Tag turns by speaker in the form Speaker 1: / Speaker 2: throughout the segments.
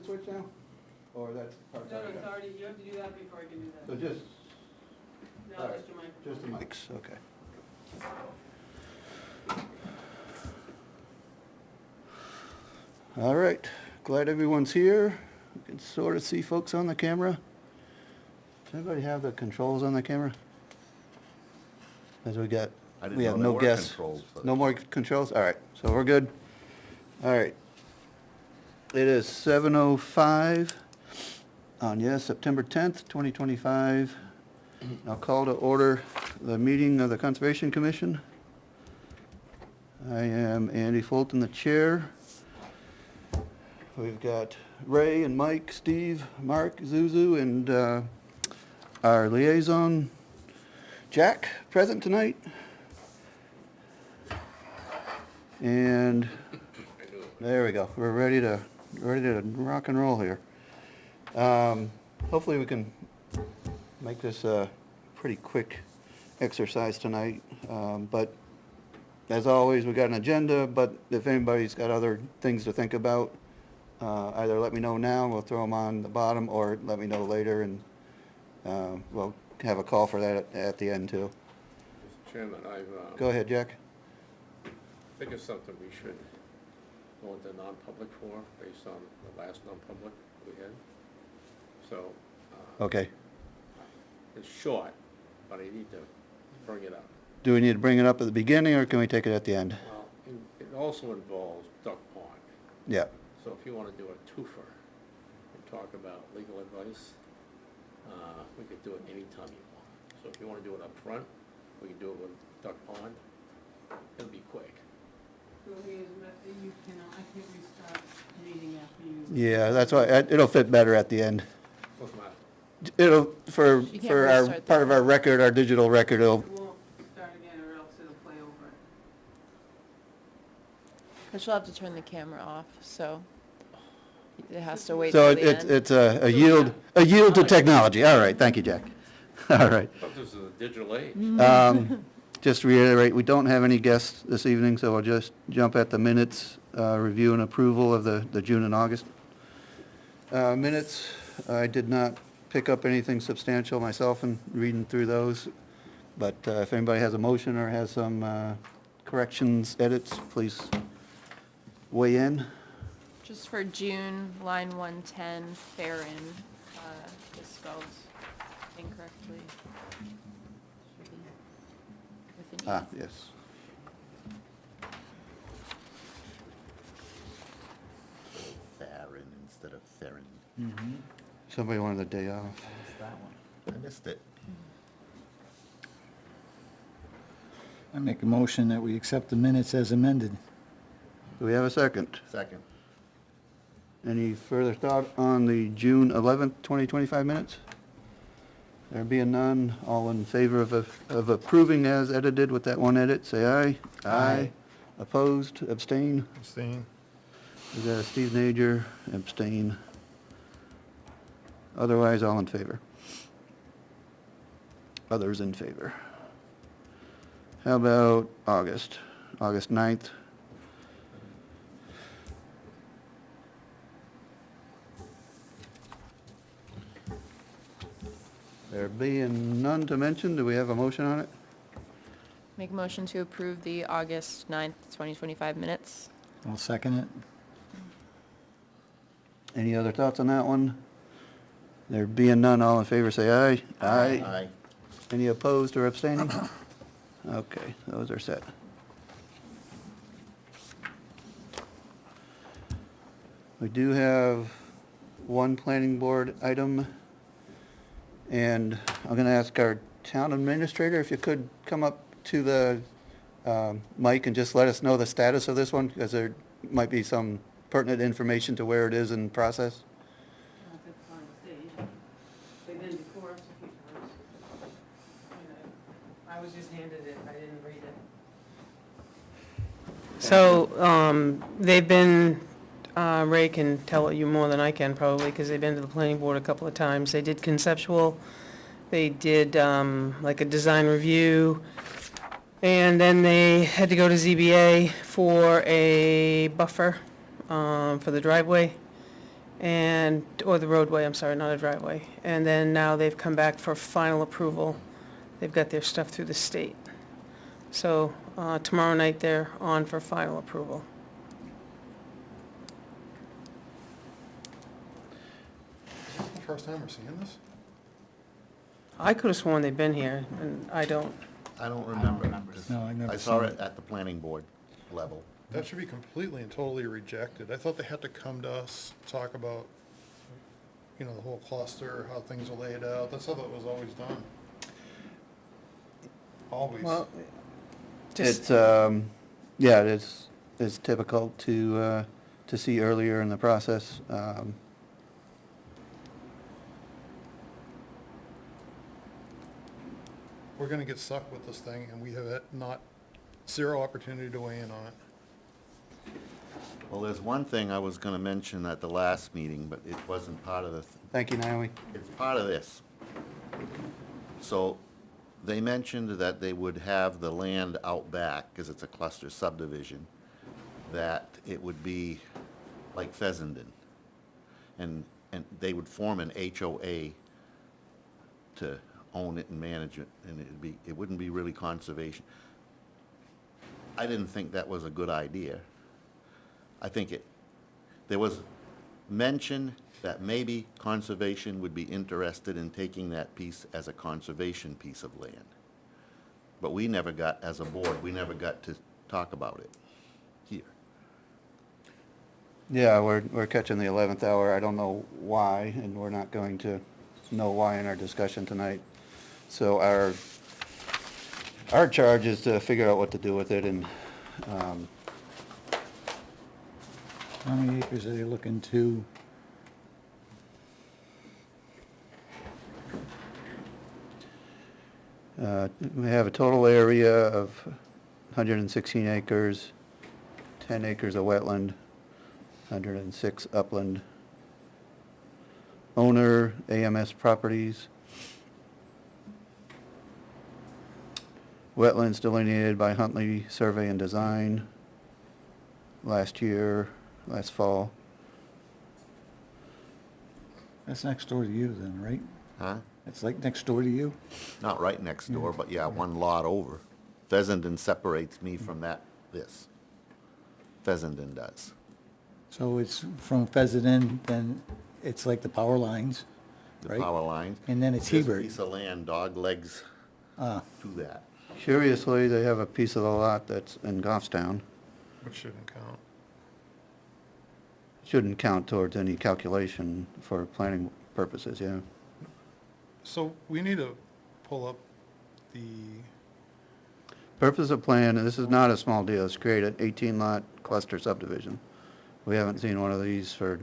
Speaker 1: switch now? Or that's part
Speaker 2: No,
Speaker 1: time?
Speaker 2: it's already, you have to do that before I can do
Speaker 1: So
Speaker 2: that.
Speaker 1: just,
Speaker 2: No,
Speaker 1: all right,
Speaker 2: just your microphone.
Speaker 1: just the mics, okay. All right, glad everyone's here. You can sort of see folks on the camera. Does anybody have the controls on the camera? As we got,
Speaker 3: I didn't
Speaker 1: we have
Speaker 3: know
Speaker 1: no
Speaker 3: there were
Speaker 1: guests.
Speaker 3: controls for
Speaker 1: No
Speaker 3: this.
Speaker 1: more controls? All right, so we're good. All right. It is 7:05 on, yes, September 10th, 2025. I'll call to order the meeting of the Conservation Commission. I am Andy Fulton, the chair. We've got Ray and Mike, Steve, Mark, Zuzu, and our liaison, Jack, present tonight. And there we go. We're ready to rock and roll here. Hopefully we can make this a pretty quick exercise tonight. But as always, we got an agenda, but if anybody's got other things to think about, either let me know now, we'll throw them on the bottom, or let me know later, and we'll have a call for that at the end too.
Speaker 4: Mr. Chairman,
Speaker 1: Go ahead, Jack.
Speaker 4: I think it's something we should go into non-public for, based on the last non-public we had. So,
Speaker 1: Okay.
Speaker 4: it's short, but I need to bring it up.
Speaker 1: Do we need to bring it up at the beginning, or can we take it at the end?
Speaker 4: Well, it also involves Duck Pond.
Speaker 1: Yeah.
Speaker 4: So if you want to do a twofer and talk about legal advice, we could do it anytime you want. So if you want to do it up front, we can do it with Duck Pond. It'll be quick.
Speaker 2: So here's, you cannot, I can't restart the meeting after you.
Speaker 1: Yeah, that's why, it'll fit better at the end.
Speaker 4: What's the matter?
Speaker 1: It'll, for
Speaker 5: You can't
Speaker 1: our,
Speaker 5: restart the-
Speaker 1: part of our record, our digital record, it'll,
Speaker 2: It won't start again or else it'll play over it.
Speaker 5: But you'll have to turn the camera off, so it has to wait
Speaker 1: so
Speaker 5: till the end.
Speaker 1: it's a yield to technology. All right, thank you, Jack. All right.
Speaker 4: But this is a digital age.
Speaker 1: Just to reiterate, we don't have any guests this evening, so I'll just jump at the minutes, review and approval of the June and August minutes. I did not pick up anything substantial myself in reading through those, but if anybody has a motion or has some corrections, edits, please weigh in.
Speaker 5: Just for June, line 110, Farron, is spelled incorrectly. Should be with an E.
Speaker 1: Ah, yes.
Speaker 3: Theron instead of Theron.
Speaker 1: Somebody wanted a day off.
Speaker 3: I missed it.
Speaker 6: I make a motion that we accept the minutes as amended.
Speaker 1: Do we have a second?
Speaker 3: Second.
Speaker 1: Any further thought on the June 11th, 2025 minutes? There being none, all in favor of approving as edited with that one edit, say aye.
Speaker 6: Aye.
Speaker 1: Opposed, abstain?
Speaker 6: Abstain.
Speaker 1: We got Steve Nager, abstain. Otherwise, all in favor. Others in favor. How about August 9th? There being none to mention, do we have a motion on it?
Speaker 5: Make a motion to approve the August 9th, 2025 minutes.
Speaker 6: I'll second it.
Speaker 1: Any other thoughts on that one? There being none, all in favor, say aye.
Speaker 3: Aye.
Speaker 1: Any opposed or abstaining? Okay, those are set. We do have one planning board item, and I'm going to ask our town administrator if you could come up to the mic and just let us know the status of this one, because there might be some pertinent information to where it is in process.
Speaker 2: Not at the final stage. They've been before us a few times. I was just handed it, I didn't read it. So, they've been, Ray can tell you more than I can probably, because they've been to the planning board a couple of times. They did conceptual, they did, like a design review, and then they had to go to ZBA for a buffer, for the driveway. or the roadway, I'm sorry, not a driveway. And then now they've come back for final approval. They've got their stuff through the state. So tomorrow night, they're on for final approval.
Speaker 7: First time we're seeing this?
Speaker 2: I could have sworn they've been here, and I don't.
Speaker 3: I don't remember.
Speaker 6: No, I've never
Speaker 3: I saw
Speaker 6: seen
Speaker 3: it at the planning board level.
Speaker 7: That should be completely and totally rejected. I thought they had to come to us, talk about, you know, the whole cluster, how things are laid out. That's how that was always done. Always.
Speaker 2: Well, just,
Speaker 1: It's, yeah, it's typical to see earlier in the process.
Speaker 7: We're gonna get stuck with this thing, and we have zero opportunity to weigh in on it.
Speaker 3: Well, there's one thing I was gonna mention at the last meeting, but it wasn't part of the,
Speaker 1: Thank you, Naomi.
Speaker 3: it's part of this. So, they mentioned that they would have the land out back, because it's a cluster subdivision, that it would be like Fessenden. And they would form an HOA to own it and manage it, and it wouldn't be really conservation. I didn't think that was a good idea. I think there was mention that maybe conservation would be interested in taking that piece as a conservation piece of land. But we never got, as a board, we never got to talk about it here.
Speaker 1: Yeah, we're catching the 11th hour. I don't know why, and we're not going to know why in our discussion tonight. So our charge is to figure out what to do with it, and
Speaker 6: How many acres are they looking to?
Speaker 1: we have a total area of 116 acres, 10 acres of wetland, 106 upland. Owner, AMS Properties. Wetlands delineated by Huntley Survey and Design last fall.
Speaker 6: That's next door to you then, right?
Speaker 3: Huh?
Speaker 6: It's like next door to you?
Speaker 3: Not right next door, but yeah, one lot over. Fessenden separates me from this. Fessenden does.
Speaker 6: So it's from Fessenden, then it's like the power lines,
Speaker 3: The
Speaker 6: right?
Speaker 3: power lines.
Speaker 6: And then it's
Speaker 3: This
Speaker 6: Hebert.
Speaker 3: piece of land, dog legs
Speaker 6: Ah,
Speaker 3: to that.
Speaker 1: Curiously, they have a piece of the lot that's in Goffstown.
Speaker 7: Which shouldn't count.
Speaker 1: Shouldn't count towards any calculation for planning purposes, yeah.
Speaker 7: So we need to pull up the,
Speaker 1: Purpose of plan, and this is not a small deal, it's create an 18-lot cluster subdivision. We haven't seen one of these for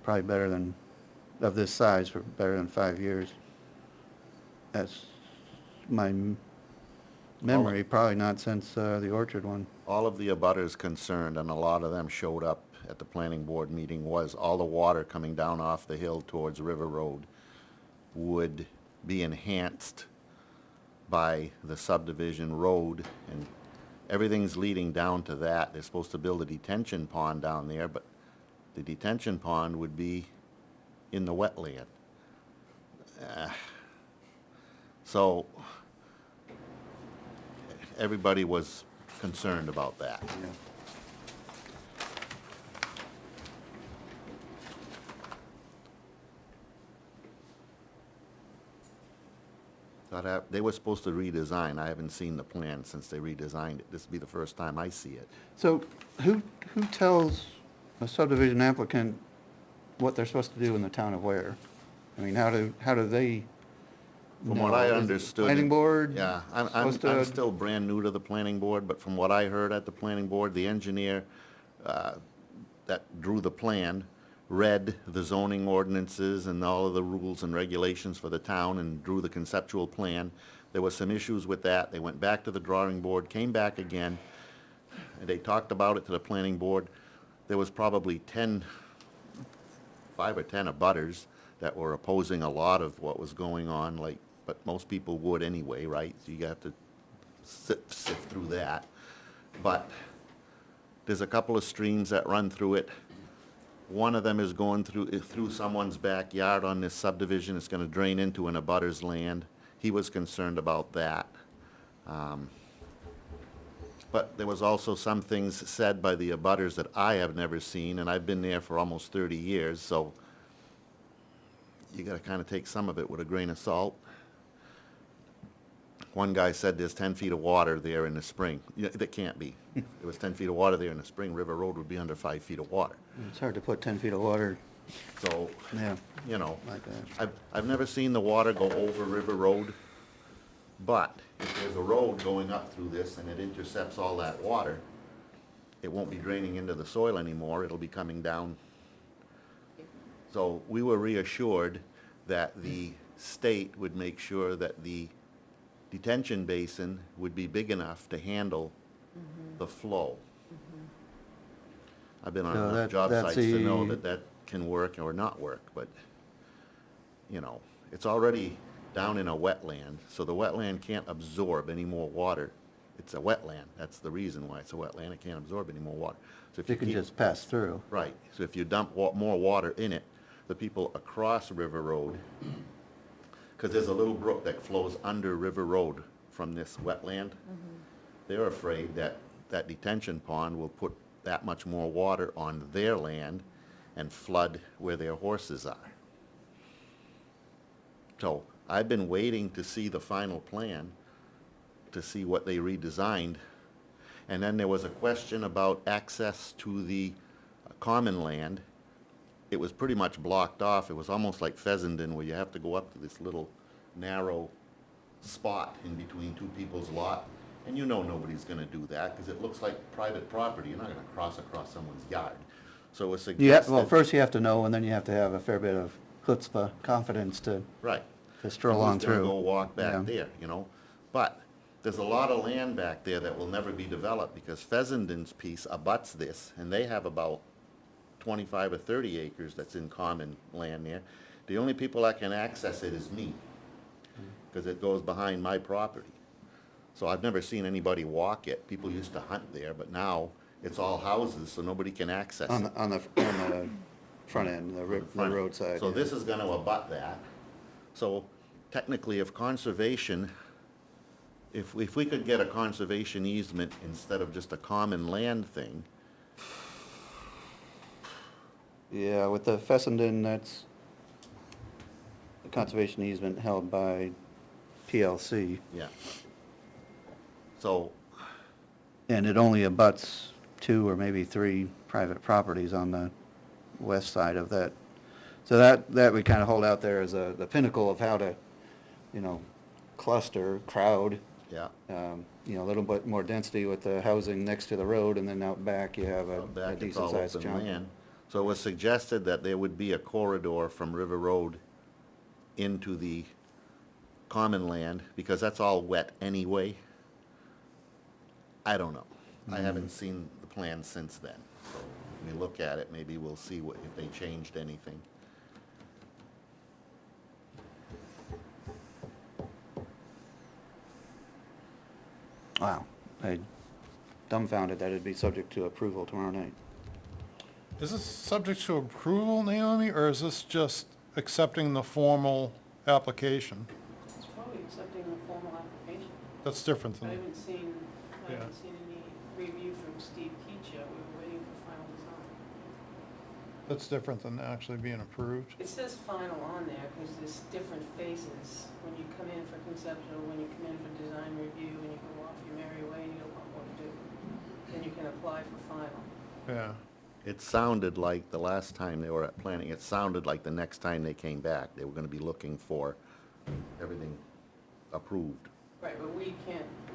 Speaker 1: probably of this size, for better than 5 years. That's my memory, probably not since the Orchard one.
Speaker 3: All of the abutters concerned, and a lot of them showed up at the planning board meeting, was all the water coming down off the hill towards River Road would be enhanced by the subdivision road, and everything's leading down to that. They're supposed to build a detention pond down there, but the detention pond would be in the wetland. So, everybody was concerned about that. They were supposed to redesign. I haven't seen the plan since they redesigned it. This will be the first time I see it.
Speaker 1: So who tells a subdivision applicant what they're supposed to do in the town of Ware? I mean, how do they
Speaker 3: From
Speaker 1: know?
Speaker 3: what I
Speaker 1: Is it
Speaker 3: understood.
Speaker 1: Planning board?
Speaker 3: Yeah, I'm
Speaker 1: supposed to-
Speaker 3: still brand new to the planning board, but from what I heard at the planning board, the engineer that drew the plan read the zoning ordinances and all of the rules and regulations for the town and drew the conceptual plan. There were some issues with that. They went back to the drawing board, came back again, and they talked about it to the planning board. There was probably 5 or 10 abutters that were opposing a lot of what was going on, but most people would anyway, right? So you have to sift through that. But there's a couple of streams that run through it. One of them is going through someone's backyard on this subdivision. It's gonna drain into an abutter's land. He was concerned about that. But there was also some things said by the abutters that I have never seen, and I've been there for almost 30 years, so you gotta kinda take some of it with a grain of salt. One guy said there's 10 feet of water there in the spring. Yeah, that can't be. If there was 10 feet of water there in the spring, River Road would be under 5 feet of water.
Speaker 1: It's hard to put 10 feet of water,
Speaker 3: So,
Speaker 1: yeah,
Speaker 3: you know,
Speaker 1: like that.
Speaker 3: I've never seen the water go over River Road, but if there's a road going up through this and it intercepts all that water, it won't be draining into the soil anymore, it'll be coming down. So we were reassured that the state would make sure that the detention basin would be big enough to handle the flow. I've been on
Speaker 1: So
Speaker 3: enough job
Speaker 1: that's
Speaker 3: sites to know
Speaker 1: the-
Speaker 3: that that can work or not work, but, you know, it's already down in a wetland, so the wetland can't absorb any more water. It's a wetland, that's the reason why it's a wetland, it can't absorb any more water. So if you
Speaker 1: It can
Speaker 3: keep-
Speaker 1: just pass through.
Speaker 3: Right, so if you dump more water in it, the people across River Road, because there's a little brook that flows under River Road from this wetland, they're afraid that that detention pond will put that much more water on their land and flood where their horses are. So I've been waiting to see the final plan, to see what they redesigned. And then there was a question about access to the common land. It was pretty much blocked off. It was almost like Fessenden, where you have to go up to this little narrow spot in between two people's lot. And you know nobody's gonna do that, because it looks like private property. You're not gonna cross across someone's yard. So it was suggested.
Speaker 1: Well, first you have to know, and then you have to have a fair bit of chutzpah, confidence to
Speaker 3: Right.
Speaker 1: stroll on
Speaker 3: Who's gonna
Speaker 1: through.
Speaker 3: go walk
Speaker 1: Yeah.
Speaker 3: back there, you know? But there's a lot of land back there that will never be developed, because Fessenden's piece abuts this, and they have about 25 or 30 acres that's in common land there. The only people that can access it is me, because it goes behind my property. So I've never seen anybody walk it. People used to hunt there, but now it's all houses, so nobody can access
Speaker 1: On
Speaker 3: it.
Speaker 1: the, front end, the
Speaker 3: Front.
Speaker 1: roadside.
Speaker 3: So
Speaker 1: yeah.
Speaker 3: this is gonna abut that. So technically, if conservation, if we could get a conservation easement instead of just a common land thing,
Speaker 1: Yeah, with the Fessenden, that's the conservation easement held by PLC,
Speaker 3: yeah. So,
Speaker 1: and it only abuts 2 or maybe 3 private properties on the west side of that. So that we kind of hold out there as the pinnacle of how to, cluster, crowd,
Speaker 3: yeah,
Speaker 1: a little bit more density with the housing next to the road, and then out back you have a
Speaker 3: out back it's
Speaker 1: decent
Speaker 3: all
Speaker 1: sized
Speaker 3: open
Speaker 1: chunk.
Speaker 3: land. So it was suggested that there would be a corridor from River Road into the common land, because that's all wet anyway. I don't know. I haven't seen the plan since then. So when we look at it, maybe we'll see if they changed anything.
Speaker 1: Wow, I dumbfounded that it'd be subject to approval tomorrow night.
Speaker 7: Is this subject to approval, Naomi, or is this just accepting the formal application?
Speaker 2: It's probably accepting the formal application.
Speaker 7: That's different
Speaker 2: I
Speaker 7: than,
Speaker 2: haven't seen, I
Speaker 7: Yeah.
Speaker 2: haven't seen any review from Steve Keach yet. We were waiting for final design.
Speaker 7: that's different than actually being approved.
Speaker 2: It says final on there because there's different phases. When you come in for conceptual, when you come in for design review, when you go off your merry way, you got a lot more to do. Then you can apply for final.
Speaker 7: Yeah.
Speaker 3: It sounded like the last time they were at planning, it sounded like the next time they came back, they were gonna be looking for everything approved.
Speaker 2: Right, but we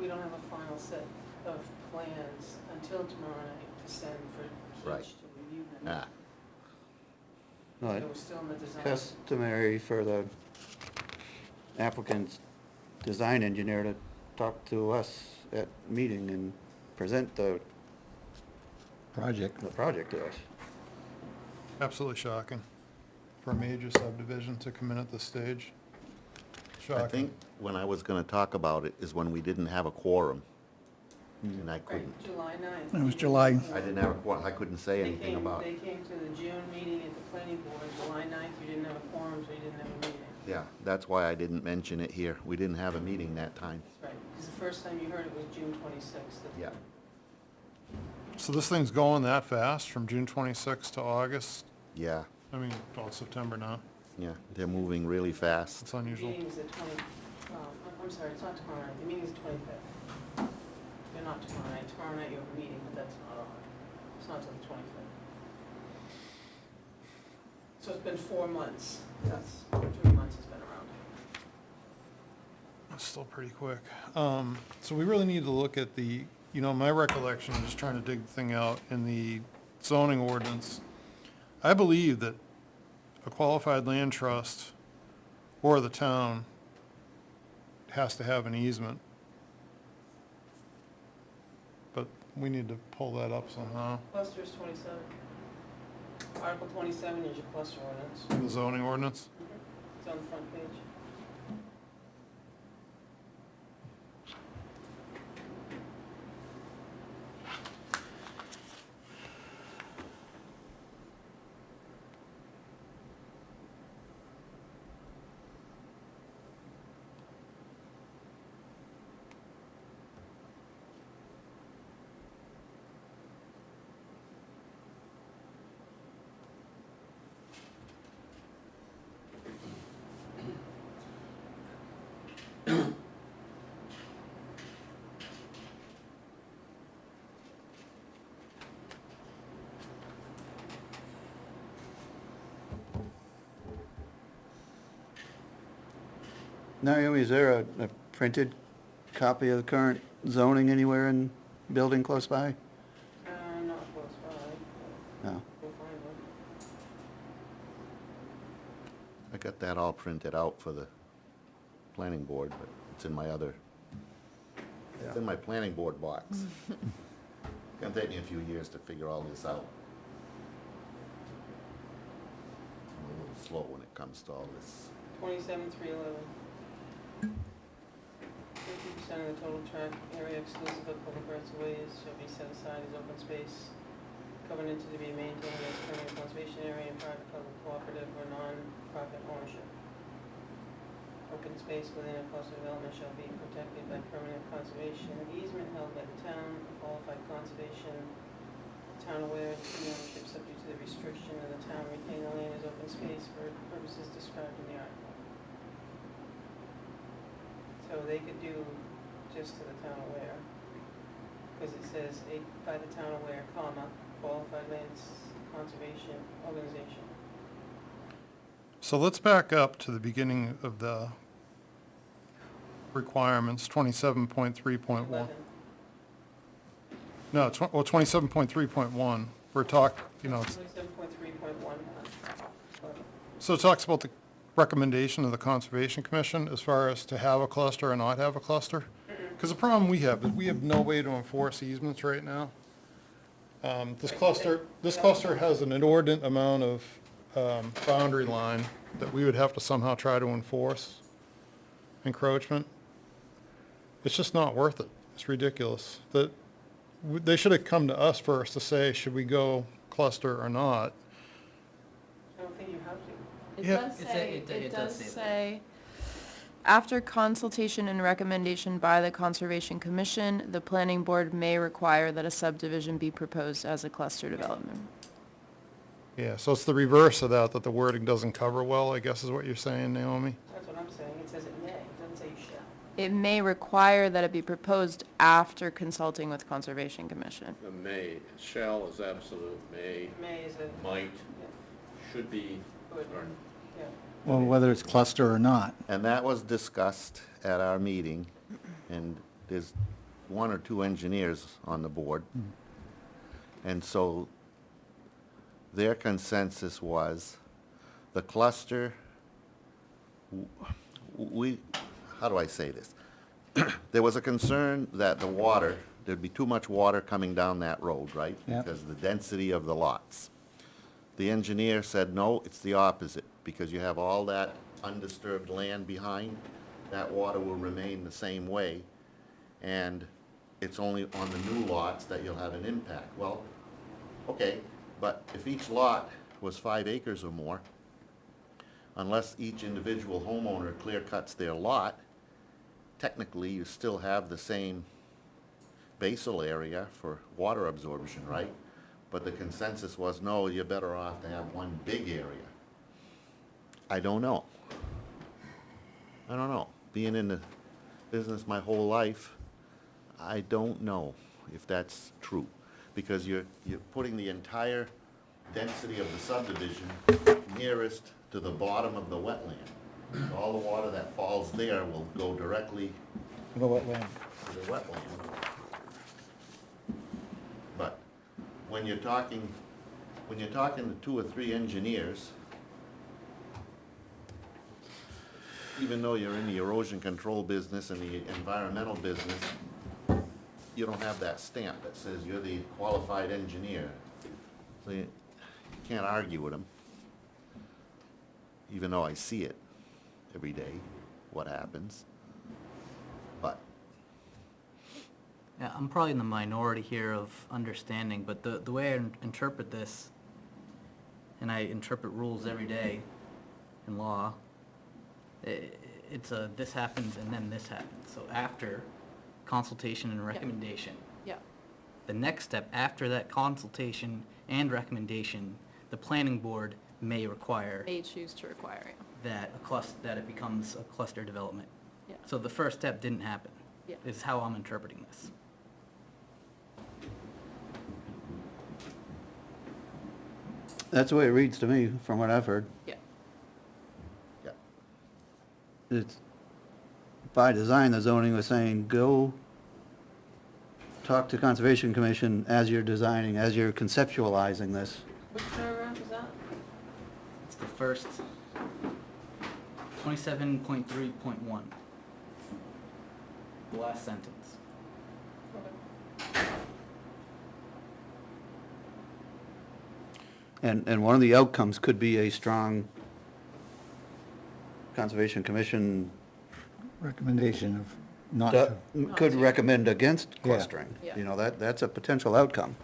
Speaker 2: don't have a final set of plans until tomorrow night to send for
Speaker 3: Right.
Speaker 2: Keach to review them.
Speaker 3: Ah,
Speaker 1: No,
Speaker 2: So we're still in the design.
Speaker 1: customary for the applicant's design engineer to talk to us at meeting and present the
Speaker 6: Project.
Speaker 1: project to us.
Speaker 7: Absolutely shocking for a major subdivision to come in at this stage.
Speaker 3: I
Speaker 7: Shocking.
Speaker 3: think when I was gonna talk about it is when we didn't have a quorum. and I couldn't.
Speaker 2: July 9th.
Speaker 6: It was July.
Speaker 3: I didn't have a quorum, I couldn't say anything about
Speaker 2: They
Speaker 3: it.
Speaker 2: came to the June meeting at the planning board, July 9th, you didn't have a quorum, so you didn't have a meeting.
Speaker 3: Yeah, that's why I didn't mention it here. We didn't have a meeting that time.
Speaker 2: That's right, because the first time you heard it was June 26th.
Speaker 3: Yeah.
Speaker 7: So this thing's going that fast, from June 26th to August?
Speaker 3: Yeah,
Speaker 7: I mean, well, it's September now.
Speaker 3: yeah, they're moving really fast.
Speaker 7: It's
Speaker 2: The
Speaker 7: unusual.
Speaker 2: meeting's the 20, I'm sorry, it's not tomorrow night, the meeting's the 25th. They're not tomorrow night you have a meeting, but that's not on, it's not till the 25th. So it's been 4 months, that's, 3 months it's been around.
Speaker 7: That's still pretty quick. So we really need to look at the, my recollection, I'm just trying to dig the thing out, in the zoning ordinance. I believe that a qualified land trust or the town has to have an easement. But we need to pull that up somehow.
Speaker 2: Cluster is 27. Article 27 is your cluster ordinance.
Speaker 7: The zoning ordinance?
Speaker 2: It's on the front page.
Speaker 1: Naomi, is there a printed copy of the current zoning anywhere in building close by?
Speaker 2: Not close by.
Speaker 1: No.
Speaker 2: We'll find one.
Speaker 3: I got that all printed out for the planning board, but it's in my other, it's in my planning board box. It's gonna take me a few years to figure all this out. I'm a little slow when it comes to all this.
Speaker 2: 27,311. 50% of the total tract area exclusive of public rights of ways shall be set aside as open space, covenanted to be maintained as permanent conservation area in private, public, cooperative, or non-profit ownership. Open space within a cluster development shall be protected by permanent conservation easement held by the town, qualified conservation, town aware, fee ownership subject to the restriction of the town retain the land as open space for purposes described in the article. So they could do just to the town aware, because it says by the town aware, comma, qualified lands conservation organization.
Speaker 7: So let's back up to the beginning of the requirements, 27.3.1.
Speaker 2: 11.
Speaker 7: No, 27.3.1, we're it's
Speaker 2: 27.3.1.
Speaker 7: so it talks about the recommendation of the Conservation Commission as far as to have a cluster or not have a cluster. Because the problem we have is we have no way to enforce easements right now. This cluster has an inordinate amount of boundary line that we would have to somehow try to enforce encroachment. It's just not worth it. It's ridiculous. They should have come to us first to say, should we go cluster or not?
Speaker 2: I don't think you have to.
Speaker 5: It
Speaker 7: Yeah.
Speaker 5: does
Speaker 8: It's a-
Speaker 5: say,
Speaker 8: it
Speaker 5: it
Speaker 8: does
Speaker 5: does
Speaker 8: say that.
Speaker 5: say, after consultation and recommendation by the Conservation Commission, the planning board may require that a subdivision be proposed as a cluster development.
Speaker 7: Yeah, so it's the reverse of that the wording doesn't cover well, I guess is what you're saying, Naomi?
Speaker 2: That's what I'm saying. It says it may, it doesn't say you shall.
Speaker 5: It may require that it be proposed after consulting with Conservation Commission.
Speaker 4: The may, shall is absolute, may,
Speaker 2: May is a,
Speaker 4: might,
Speaker 2: yeah,
Speaker 4: should be,
Speaker 2: good,
Speaker 4: or
Speaker 2: yeah.
Speaker 6: Well, whether it's cluster or not.
Speaker 3: And that was discussed at our meeting, and there's one or two engineers on the board. And so their consensus was the cluster, we, how do I say this? There was a concern that the water, there'd be too much water coming down that road, right?
Speaker 6: Yeah.
Speaker 3: Because of the density of the lots. The engineer said, no, it's the opposite, because you have all that undisturbed land behind, that water will remain the same way. And it's only on the new lots that you'll have an impact. Well, okay, but if each lot was 5 acres or more, unless each individual homeowner clear cuts their lot, technically you still have the same basal area for water absorption, right? But the consensus was, no, you're better off to have one big area. I don't know. I don't know. Being in the business my whole life, I don't know if that's true. Because you're putting the entire density of the subdivision nearest to the bottom of the wetland. All the water that falls there will go directly
Speaker 6: The wetland.
Speaker 3: to the wetland. But when you're talking to 2 or 3 engineers, even though you're in the erosion control business and the environmental business, you don't have that stamp that says you're the qualified engineer. So you can't argue with them, even though I see it every day, what happens. But
Speaker 8: Yeah, I'm probably in the minority here of understanding, but the way I interpret this, and I interpret rules every day in law, it's a this happens and then this happens. So after consultation and recommendation,
Speaker 5: Yeah,
Speaker 8: the next step after that consultation and recommendation, the planning board may require
Speaker 5: may choose to require it.
Speaker 8: that it becomes a cluster development.
Speaker 5: Yeah.
Speaker 8: So the first step didn't happen.
Speaker 5: Yeah.
Speaker 8: Is how I'm interpreting this.
Speaker 1: That's the way it reads to me, from what I've heard.
Speaker 5: Yeah,
Speaker 3: yeah,
Speaker 1: It's, by design, the zoning was saying, go talk to Conservation Commission as you're designing, as you're conceptualizing this.
Speaker 2: Which paragraph is that?
Speaker 8: It's the first 27.3.1. The last sentence.
Speaker 1: And one of the outcomes could be a strong Conservation Commission
Speaker 6: Recommendation of not
Speaker 1: do-
Speaker 6: to.
Speaker 1: could recommend against
Speaker 6: Yeah.
Speaker 1: clustering.
Speaker 5: Yeah.
Speaker 1: You know, that's a potential outcome.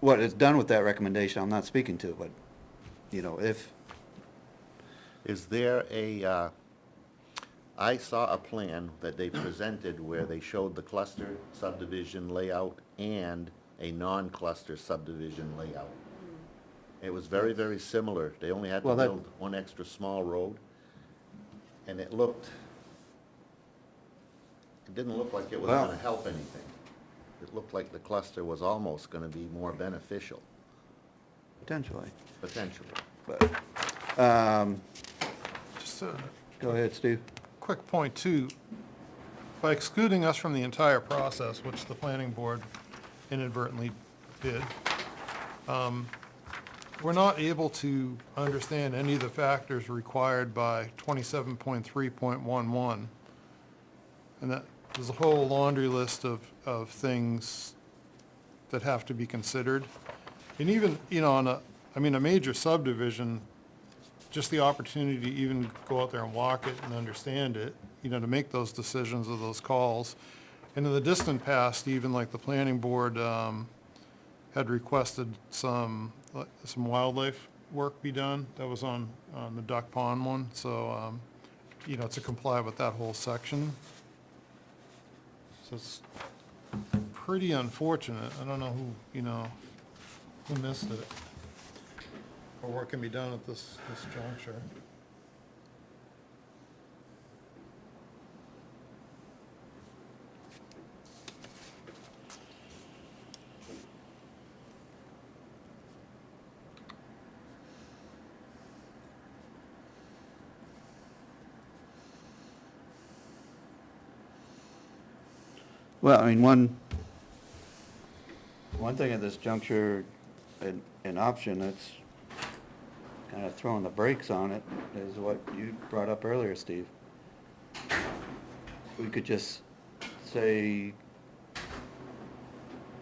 Speaker 1: What is done with that recommendation, I'm not speaking to, but, you know, if,
Speaker 3: is there a, I saw a plan that they presented where they showed the cluster subdivision layout and a non-cluster subdivision layout. It was very, very similar. They only had to
Speaker 1: Well, that-
Speaker 3: build one extra small road. And it didn't look like it was
Speaker 1: Well-
Speaker 3: gonna help anything. It looked like the cluster was almost gonna be more beneficial,
Speaker 1: potentially,
Speaker 3: potentially.
Speaker 1: but,
Speaker 7: Just a
Speaker 1: go ahead, Steve.
Speaker 7: quick point too, by excluding us from the entire process, which the planning board inadvertently did, we're not able to understand any of the factors required by 27.3.11. And that, there's a whole laundry list of things that have to be considered. And even, on a major subdivision, just the opportunity to even go out there and walk it and understand it, to make those decisions or those calls. And in the distant past, even like the planning board, had requested some wildlife work be done. That was on the Duck Pond one, so, to comply with that whole section. So it's pretty unfortunate. I don't know who missed it, or what can be done at this juncture.
Speaker 1: Well, one thing at this juncture, an option that's kind of throwing the brakes on it is what you brought up earlier, Steve. We could just say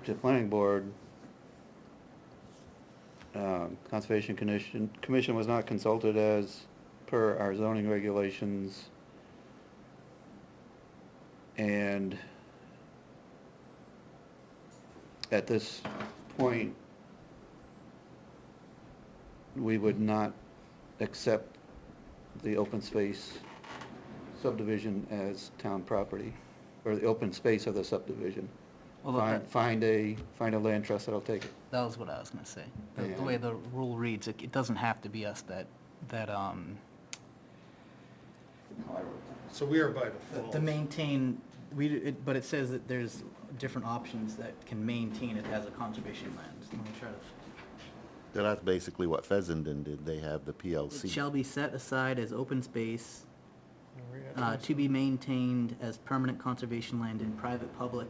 Speaker 1: to the planning board, Conservation Commission was not consulted as per our zoning regulations, and at this point, we would not accept the open space subdivision as town property, or the open space of the subdivision.
Speaker 8: Well,
Speaker 1: Find a land trust that'll take it.
Speaker 8: that was what I was gonna say. The
Speaker 1: Yeah.
Speaker 8: way the rule reads, it doesn't have to be us that,
Speaker 7: So we are by
Speaker 8: to
Speaker 7: default.
Speaker 8: maintain, but it says that there's different options that can maintain it as a conservation land. So let me try to.
Speaker 3: That's basically what Fessenden did. They have the
Speaker 8: It
Speaker 3: PLC.
Speaker 8: shall be set aside as open space, to be maintained as permanent conservation land in private, public,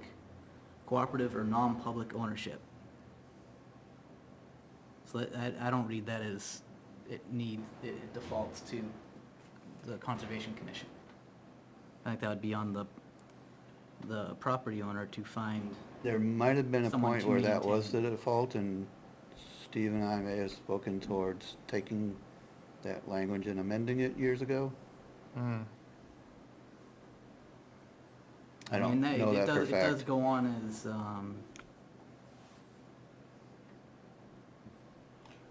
Speaker 8: cooperative, or non-public ownership. So I don't read that as it defaults to the Conservation Commission. I think that would be on the property owner to find,
Speaker 1: There might have been a
Speaker 8: Someone
Speaker 1: point
Speaker 8: to
Speaker 1: where that was the
Speaker 8: maintain.
Speaker 1: default, and Steve and I may have spoken towards taking that language and amending it years ago.
Speaker 7: Mm.
Speaker 1: I don't
Speaker 8: mean,
Speaker 1: know that for a
Speaker 8: it does
Speaker 1: fact.
Speaker 8: go on as,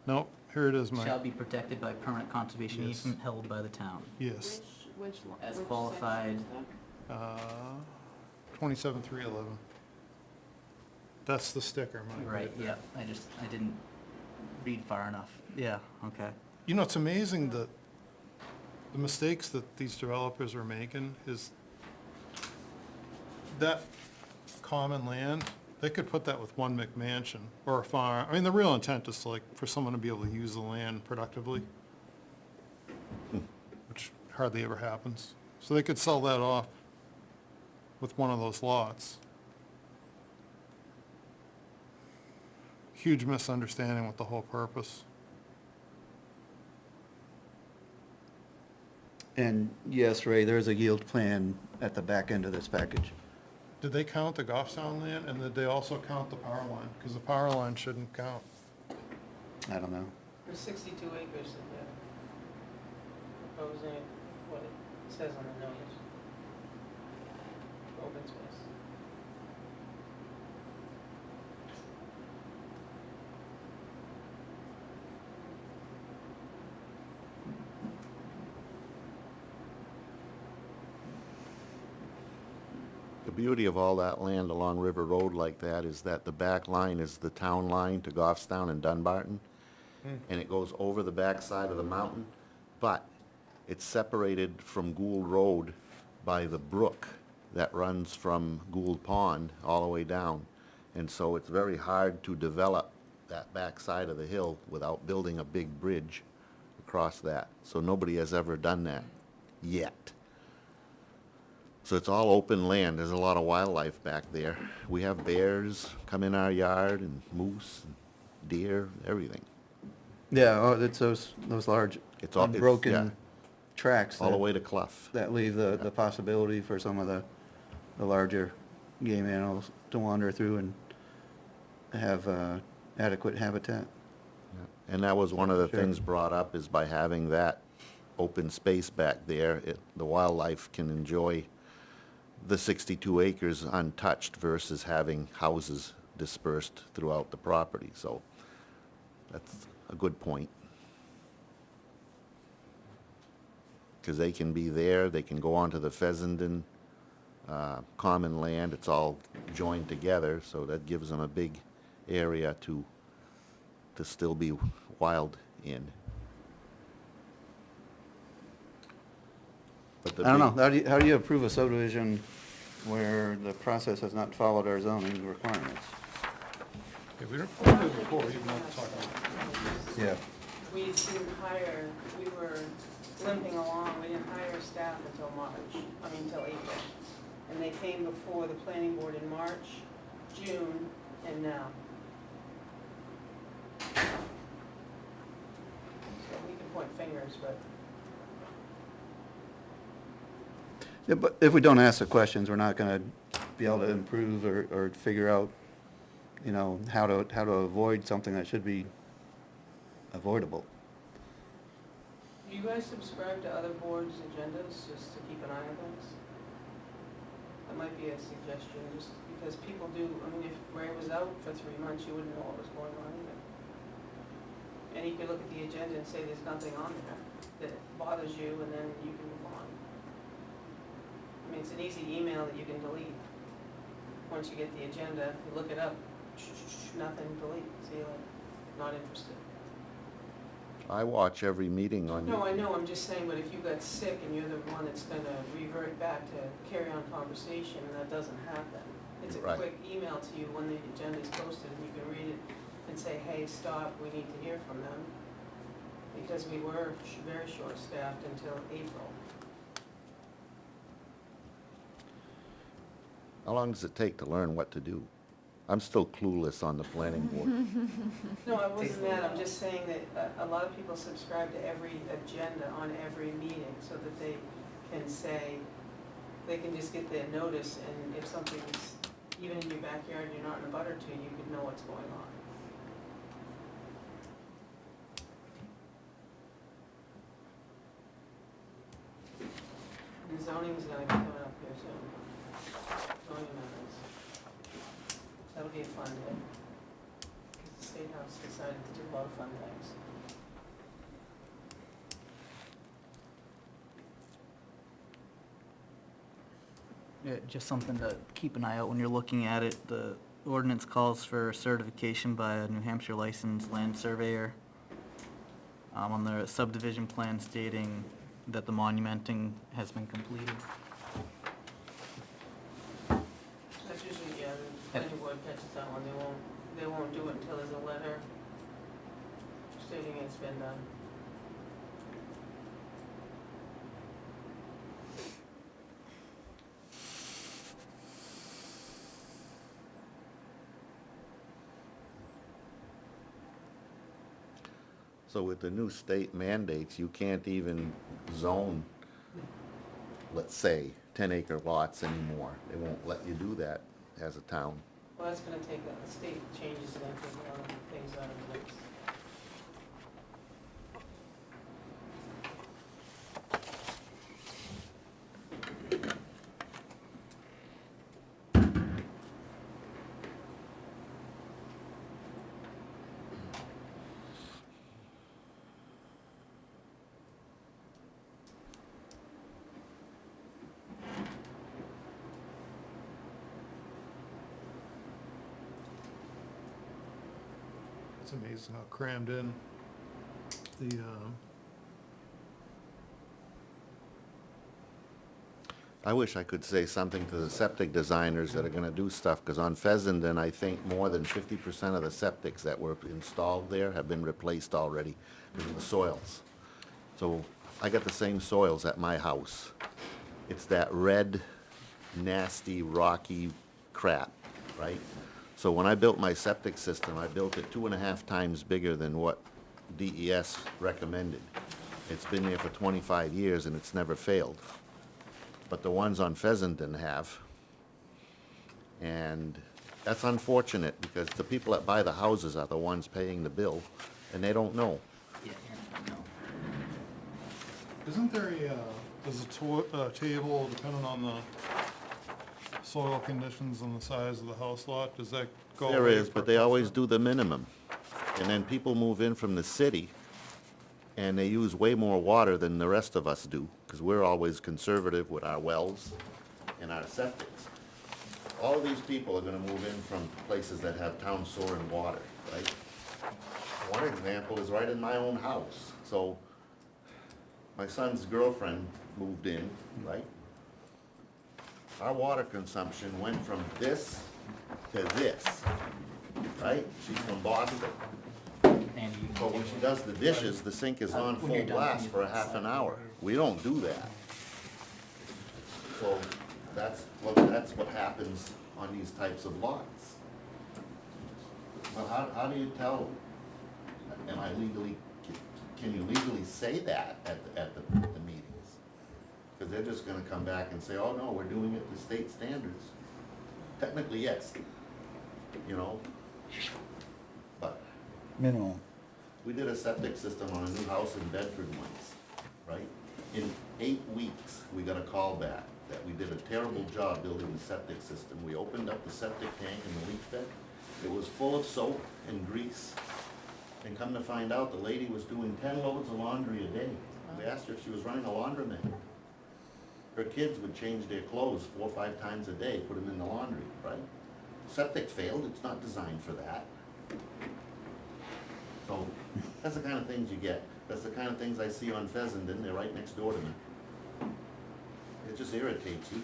Speaker 7: Nope, here it is,
Speaker 8: shall
Speaker 7: Mike.
Speaker 8: be protected by permanent conservation
Speaker 7: Yes.
Speaker 8: easement held by the town.
Speaker 7: Yes.
Speaker 8: As qualified.
Speaker 7: 27,311. That's the sticker, Mike.
Speaker 8: Right,
Speaker 7: there.
Speaker 8: yeah, I didn't read far enough. Yeah, okay.
Speaker 7: You know, it's amazing that the mistakes that these developers are making is that common land, they could put that with one McMansion or a farm. I mean, the real intent is to, like, for someone to be able to use the land productively, which hardly ever happens. So they could sell that off with one of those lots. Huge misunderstanding with the whole purpose.
Speaker 1: And yes, Ray, there's a yield plan at the back end of this package.
Speaker 7: Did they count the Goffstown land, and did they also count the power line? Because the power line shouldn't count.
Speaker 1: I don't know.
Speaker 2: There's 62 acres that they're proposing, what it says on the notice. Open space.
Speaker 3: The beauty of all that land along River Road like that is that the back line is the town line to Goffstown and Dunbarton. And it goes over the backside of the mountain, but it's separated from Gould Road by the brook that runs from Gould Pond all the way down. And so it's very hard to develop that backside of the hill without building a big bridge across that. So nobody has ever done that yet. So it's all open land. There's a lot of wildlife back there. We have bears come in our yard, and moose, and deer, everything.
Speaker 1: Yeah, oh, it's those large
Speaker 3: It's all- it's- yeah.
Speaker 1: unbroken tracks
Speaker 3: All the
Speaker 1: that,
Speaker 3: way to Clough.
Speaker 1: that leave the possibility for some of the larger game animals to wander through and have adequate habitat.
Speaker 3: Yeah. And that was one of the
Speaker 1: Sure.
Speaker 3: things brought up, is by having that open space back there, the wildlife can enjoy the 62 acres untouched versus having houses dispersed throughout the property. So that's a good point. Because they can be there, they can go onto the Fessenden common land, it's all joined together, so that gives them a big area to still be wild in. But the
Speaker 1: I don't know,
Speaker 3: big-
Speaker 1: how do you approve a subdivision where the process has not followed our zoning requirements?
Speaker 7: Yeah, we did before, we didn't have to talk about it.
Speaker 1: Yeah.
Speaker 2: We didn't hire, we were limping along, we didn't hire staff until until April. And they came before the planning board in March, June, and now. So we can point fingers, but
Speaker 1: Yeah, but if we don't ask the questions, we're not gonna be able to improve or figure out, you know, how to avoid something that should be avoidable.
Speaker 2: do you guys subscribe to other boards' agendas just to keep an eye on things? I might be a suggestion, just because people do, I mean, if Ray was out for 3 months, you wouldn't know what was going on either. And you could look at the agenda and say there's nothing on there that bothers you, and then you can move on. I mean, it's an easy email that you can delete. Once you get the agenda, you look it up, nothing, delete, see you later, not interested.
Speaker 3: I watch every meeting on.
Speaker 2: No, I know, I'm just saying, but if you got sick and you're the one that's gonna revert back to carry on conversation, and that doesn't happen. It's a
Speaker 3: Right.
Speaker 2: quick email to you when the agenda is posted, and you can read it and say, hey, stop, we need to hear from them. Because we were very short-staffed until April.
Speaker 3: How long does it take to learn what to do? I'm still clueless on the planning board.
Speaker 2: No, I wasn't that, I'm just saying that a lot of people subscribe to every agenda on every meeting, so that they can say, they can just get their notice, and if something's, even in your backyard, you're not in a butter to, you could know what's going on. And zoning's gonna be coming up here soon, zoning amendments. That'll be a fun day, because the State House decided to do a lot of fun things.
Speaker 8: Yeah, just something to keep an eye out when you're looking at it. The ordinance calls for certification by a New Hampshire licensed land surveyor on the subdivision plan stating that the monumenting has been completed.
Speaker 2: That's usually, yeah, the planning board catches that one, they won't do it until there's a letter stating it's been done.
Speaker 3: So with the new state mandates, you can't even zone, let's say, 10-acre lots anymore. They won't let you do that as a town.
Speaker 2: Well, that's gonna take, the state changes and then take a lot of things out of the mix.
Speaker 7: It's amazing how crammed in the,
Speaker 3: I wish I could say something to the septic designers that are gonna do stuff, because on Fessenden, I think more than 50% of the septics that were installed there have been replaced already because of the soils. So I got the same soils at my house. It's that red, nasty, rocky crap, right? So when I built my septic system, I built it 2.5 times bigger than what DES recommended. It's been there for 25 years and it's never failed. But the ones on Fessenden have. And that's unfortunate, because the people that buy the houses are the ones paying the bill, and they don't know.
Speaker 8: Yeah, no.
Speaker 7: isn't there there's a table depending on the soil conditions and the size of the house lot? Does that go?
Speaker 3: There
Speaker 7: away
Speaker 3: is,
Speaker 7: for
Speaker 3: but they always
Speaker 7: cluster?
Speaker 3: do the minimum. And then people move in from the city, and they use way more water than the rest of us do, because we're always conservative with our wells and our septics. All these people are gonna move in from places that have town sewer and water, right? One example is right in my own house. So, my son's girlfriend moved in, right? Our water consumption went from this to this, right? She's from Boston.
Speaker 8: And you
Speaker 3: But when she does the dishes, the sink is on
Speaker 8: When you're
Speaker 3: full
Speaker 8: done,
Speaker 3: blast
Speaker 8: you
Speaker 3: for a
Speaker 8: can
Speaker 3: half an
Speaker 8: slide
Speaker 3: hour.
Speaker 8: over.
Speaker 3: We don't do that. So that's what happens on these types of lots. Well, how do you tell, am I legally, can you legally say that at the meetings? Because they're just gonna come back and say, oh, no, we're doing it to state standards. Technically, yes, you know, but
Speaker 6: Minimum.
Speaker 3: we did a septic system on a new house in Bedford once, right? In 8 weeks, we got a call back that we did a terrible job building the septic system. We opened up the septic tank and the leach bed. It was full of soap and grease. And come to find out, the lady was doing 10 loads of laundry a day. We asked her if she was running a laundromat. Her kids would change their clothes 4 or 5 times a day, put them in the laundry, right? Septic failed, it's not designed for that. So, that's the kind of things you get. That's the kind of things I see on Pheasant, they're right next door to me. It just irritates you,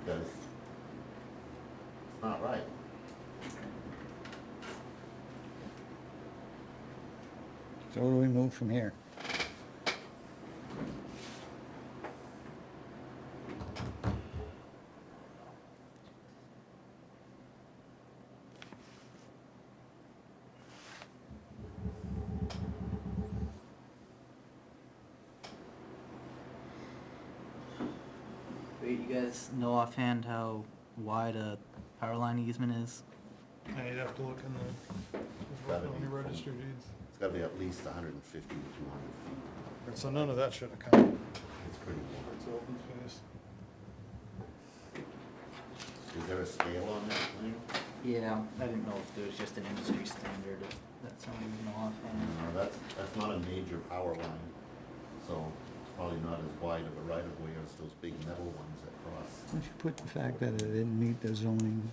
Speaker 3: because it's not right.
Speaker 6: So where do we move from here?
Speaker 8: Wait, you guys know offhand how wide a power line easement is?
Speaker 7: Yeah, you'd have to look in the,
Speaker 3: Gotta
Speaker 7: on
Speaker 3: be.
Speaker 7: the registry deeds.
Speaker 3: It's gotta be at least 150 to 200 feet.
Speaker 7: So none of that should have come.
Speaker 3: It's pretty long.
Speaker 7: It's open space.
Speaker 3: Is there a scale on that plan?
Speaker 8: Yeah, I didn't know if there was just an industry standard, if that's something you know offhand.
Speaker 3: No, that's not a major power line, so it's probably not as wide of a right of way as those big metal ones that cross.
Speaker 6: Why don't you put the fact that it didn't meet the zoning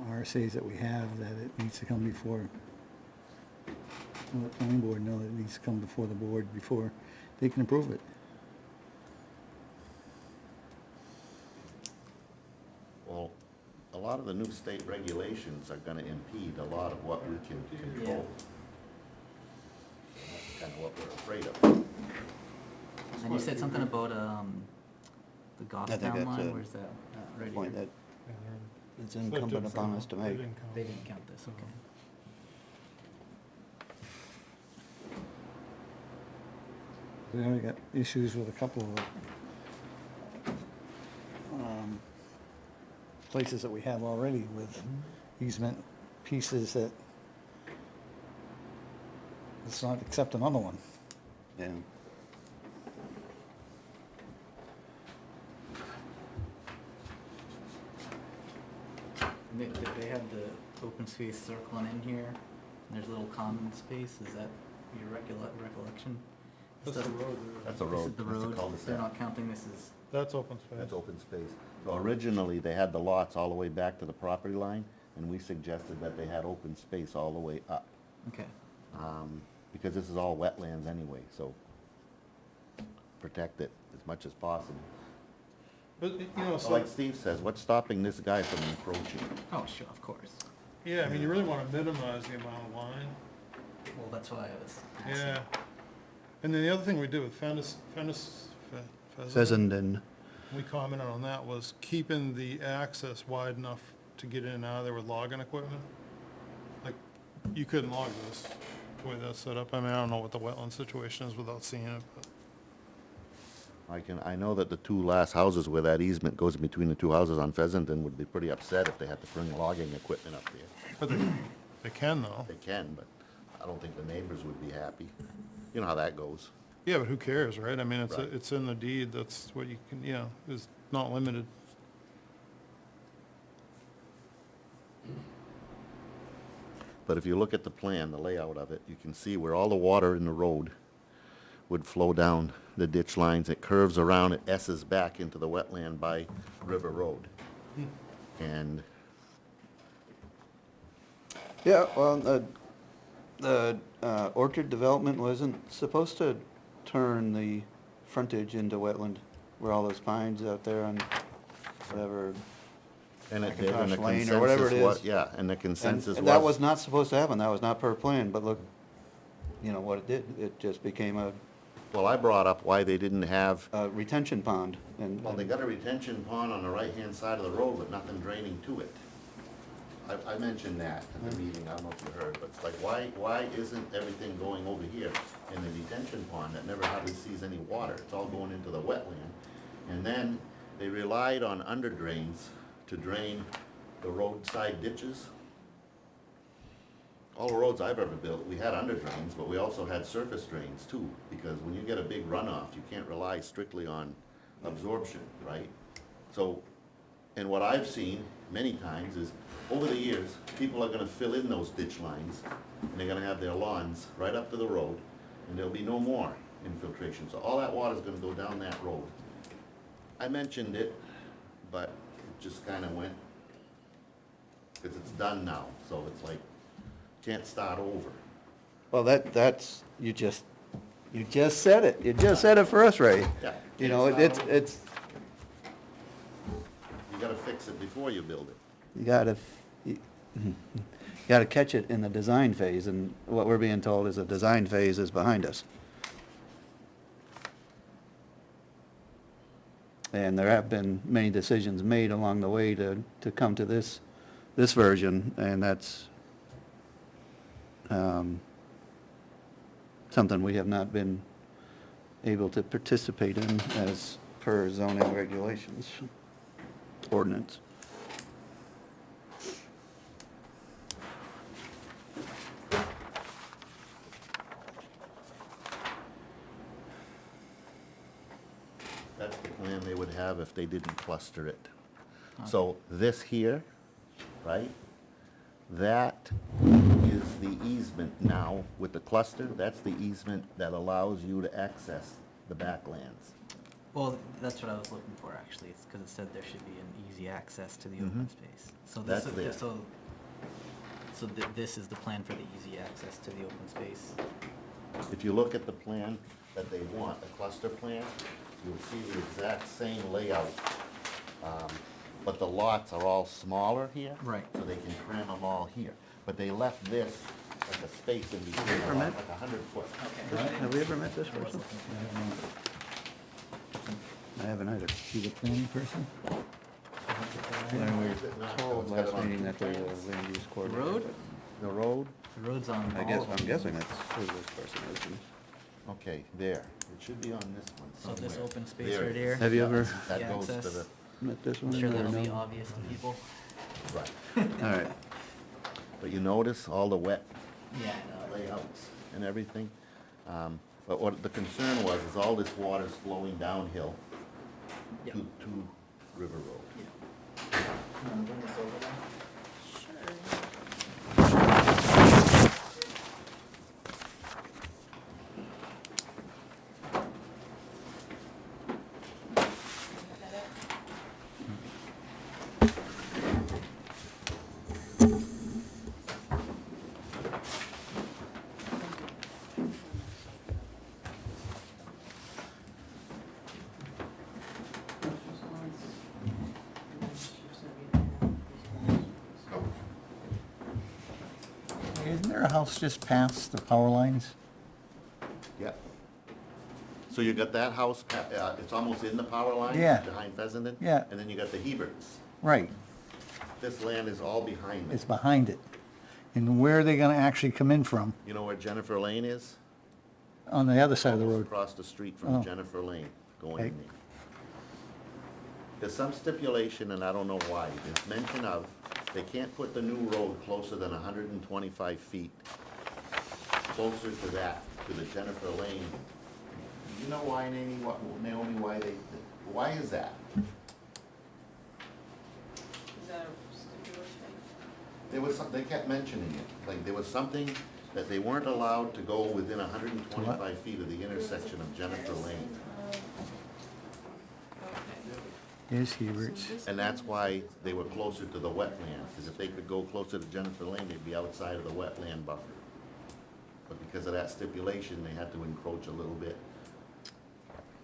Speaker 6: RSA's that we have, that it needs to come before, well, the planning board know that it needs to come before the board before they can approve it.
Speaker 3: Well, a lot of the new state regulations are gonna impede a lot of what we can control. That's kinda what we're afraid of.
Speaker 8: And you said something about, the
Speaker 1: I think
Speaker 8: Goffstown
Speaker 1: that's
Speaker 8: line,
Speaker 1: a
Speaker 8: where's that, right
Speaker 1: Point
Speaker 8: here?
Speaker 1: that it's incumbent upon us to make.
Speaker 8: They didn't count this, okay.
Speaker 6: We already got issues with a couple of places that we have already with easement pieces that let's not accept another one.
Speaker 1: Yeah.
Speaker 8: They have the open space circling in here, and there's a little common space, is that your recollection?
Speaker 7: That's the road there.
Speaker 3: That's a
Speaker 8: This
Speaker 3: road,
Speaker 8: is the
Speaker 3: that's a
Speaker 8: road, they're
Speaker 3: cul-de-sac.
Speaker 8: not counting this as,
Speaker 7: That's open space.
Speaker 3: That's open space. So originally, they had the lots all the way back to the property line, and we suggested that they had open space all the way up.
Speaker 8: okay.
Speaker 3: Because this is all wetlands anyway, so protect it as much as possible.
Speaker 7: But, you know,
Speaker 3: So like Steve says, what's stopping this guy from encroaching?
Speaker 8: Oh, sure, of course.
Speaker 7: yeah, I mean, you really wanna minimize the amount of line.
Speaker 8: Well, that's why I was asking.
Speaker 7: Yeah. And then the other thing we did with
Speaker 1: Pheasant and,
Speaker 7: we commented on that, was keeping the access wide enough to get in and out of there with logging equipment. Like, you couldn't log this, the way that's set up. I mean, I don't know what the wetland situation is without seeing it, but.
Speaker 3: I know that the 2 last houses where that easement goes between the 2 houses on Pheasanton would be pretty upset if they had to bring logging equipment up there.
Speaker 7: But they can though.
Speaker 3: They can, but I don't think the neighbors would be happy. You know how that goes.
Speaker 7: Yeah, but who cares, right? I mean,
Speaker 3: Right.
Speaker 7: it's in the deed, that's what you can, is not limited.
Speaker 3: But if you look at the plan, the layout of it, you can see where all the water in the road would flow down the ditch lines. It curves around, it S's back into the wetland by River Road. And
Speaker 1: yeah, well, the orchard development wasn't supposed to turn the frontage into wetland, where all those pines out there on whatever,
Speaker 3: it did, and the
Speaker 1: Macintosh Lane or whatever it
Speaker 3: consensus was,
Speaker 1: is.
Speaker 3: yeah, and the consensus was.
Speaker 1: and that was not supposed to happen, that was not per plan, but look, you know what it did, it just became a
Speaker 3: Well, I brought up why they didn't have,
Speaker 1: retention pond, and.
Speaker 3: well, they got a retention pond on the right-hand side of the road, but nothing draining to it. I mentioned that at the meeting, I don't know if you heard, but it's like, why isn't everything going over here in the detention pond that never hardly sees any water? It's all going into the wetland. And then they relied on under drains to drain the roadside ditches. all the roads I've ever built, we had under drains, but we also had surface drains too, because when you get a big runoff, you can't rely strictly on absorption, right? So, and what I've seen many times is, over the years, people are gonna fill in those ditch lines, and they're gonna have their lawns right up to the road, and there'll be no more infiltration, so all that water's gonna go down that road. I mentioned it, but it just kinda went, because it's done now, so it's like, can't start over.
Speaker 1: Well, that's, you just said it. You just said it for us, Ray.
Speaker 3: Yeah.
Speaker 1: You know,
Speaker 3: can't start over.
Speaker 1: it's,
Speaker 3: You gotta fix it before you build it.
Speaker 1: you gotta catch it in the design phase, and what we're being told is the design phase is behind us. And there have been many decisions made along the way to come to this version, and that's something we have not been able to participate in as per zoning regulations, ordinance.
Speaker 3: That's the plan they would have if they didn't cluster it. So this here, right? That is the easement now with the cluster. That's the easement that allows you to access the backlands.
Speaker 8: Well, that's what I was looking for, actually, it's because it said there should be an easy access to the
Speaker 3: Mhm.
Speaker 8: open space. So
Speaker 3: That's
Speaker 8: this
Speaker 3: there.
Speaker 8: is, this is the plan for the easy access to the open space.
Speaker 3: If you look at the plan that they want, the cluster plan, you'll see the exact same layout. But the lots are all smaller here.
Speaker 8: Right.
Speaker 3: So they can cram them all here. But they left this like a space in between,
Speaker 1: ever met?
Speaker 3: like 100 foot.
Speaker 1: Have we ever met this person? I haven't either.
Speaker 6: See the planning person?
Speaker 1: And we
Speaker 3: Is it
Speaker 1: were
Speaker 3: not?
Speaker 1: told
Speaker 3: It's got
Speaker 1: last
Speaker 3: it on
Speaker 1: meeting that there's
Speaker 3: plans.
Speaker 1: a land use coordinator.
Speaker 8: Road?
Speaker 1: The road?
Speaker 8: The road's on
Speaker 1: I
Speaker 8: all
Speaker 1: guess,
Speaker 8: of
Speaker 1: I'm
Speaker 8: them.
Speaker 1: guessing that's who this person is.
Speaker 3: Okay, there. It should be on this one
Speaker 8: So this
Speaker 3: somewhere.
Speaker 8: open space
Speaker 3: There it
Speaker 8: right
Speaker 3: is.
Speaker 8: here?
Speaker 1: Have you ever
Speaker 3: That
Speaker 8: Yeah,
Speaker 3: goes to
Speaker 8: access.
Speaker 3: the,
Speaker 1: met this one?
Speaker 8: I'm sure
Speaker 1: or
Speaker 8: that'll be
Speaker 1: no?
Speaker 8: obvious to people.
Speaker 3: right.
Speaker 1: All right.
Speaker 3: But you notice all the wet
Speaker 8: Yeah,
Speaker 3: layouts and everything. But what the concern was, is all this water's flowing downhill
Speaker 8: Yeah.
Speaker 3: to River Road.
Speaker 6: Isn't there a house just past the power lines?
Speaker 3: Yep. So you got that house, it's almost in the power line?
Speaker 6: Yeah.
Speaker 3: Behind Fessenden?
Speaker 6: Yeah.
Speaker 3: And then you got the Heberts.
Speaker 6: Right,
Speaker 3: This land is all behind
Speaker 6: it's
Speaker 3: it.
Speaker 6: behind it. And where are they gonna actually come in from?
Speaker 3: You know where Jennifer Lane is?
Speaker 6: On the other side of the
Speaker 3: Almost
Speaker 6: road?
Speaker 3: across the street from
Speaker 6: Oh.
Speaker 3: Jennifer Lane, going
Speaker 6: Okay.
Speaker 3: in there. There's some stipulation, and I don't know why, there's mention of, they can't put the new road closer than 125 feet, closer to that, to the Jennifer Lane. You know why, Naomi, why why is that?
Speaker 2: Is that a stipulation?
Speaker 3: There was they kept mentioning it, like there was something that they weren't allowed to go within 125 feet of the intersection of Jennifer Lane.
Speaker 6: Here's Hubert's.
Speaker 3: And that's why they were closer to the wetland, because if they could go closer to Jennifer Lane, they'd be outside of the wetland buffer. But because of that stipulation, they had to encroach a little bit.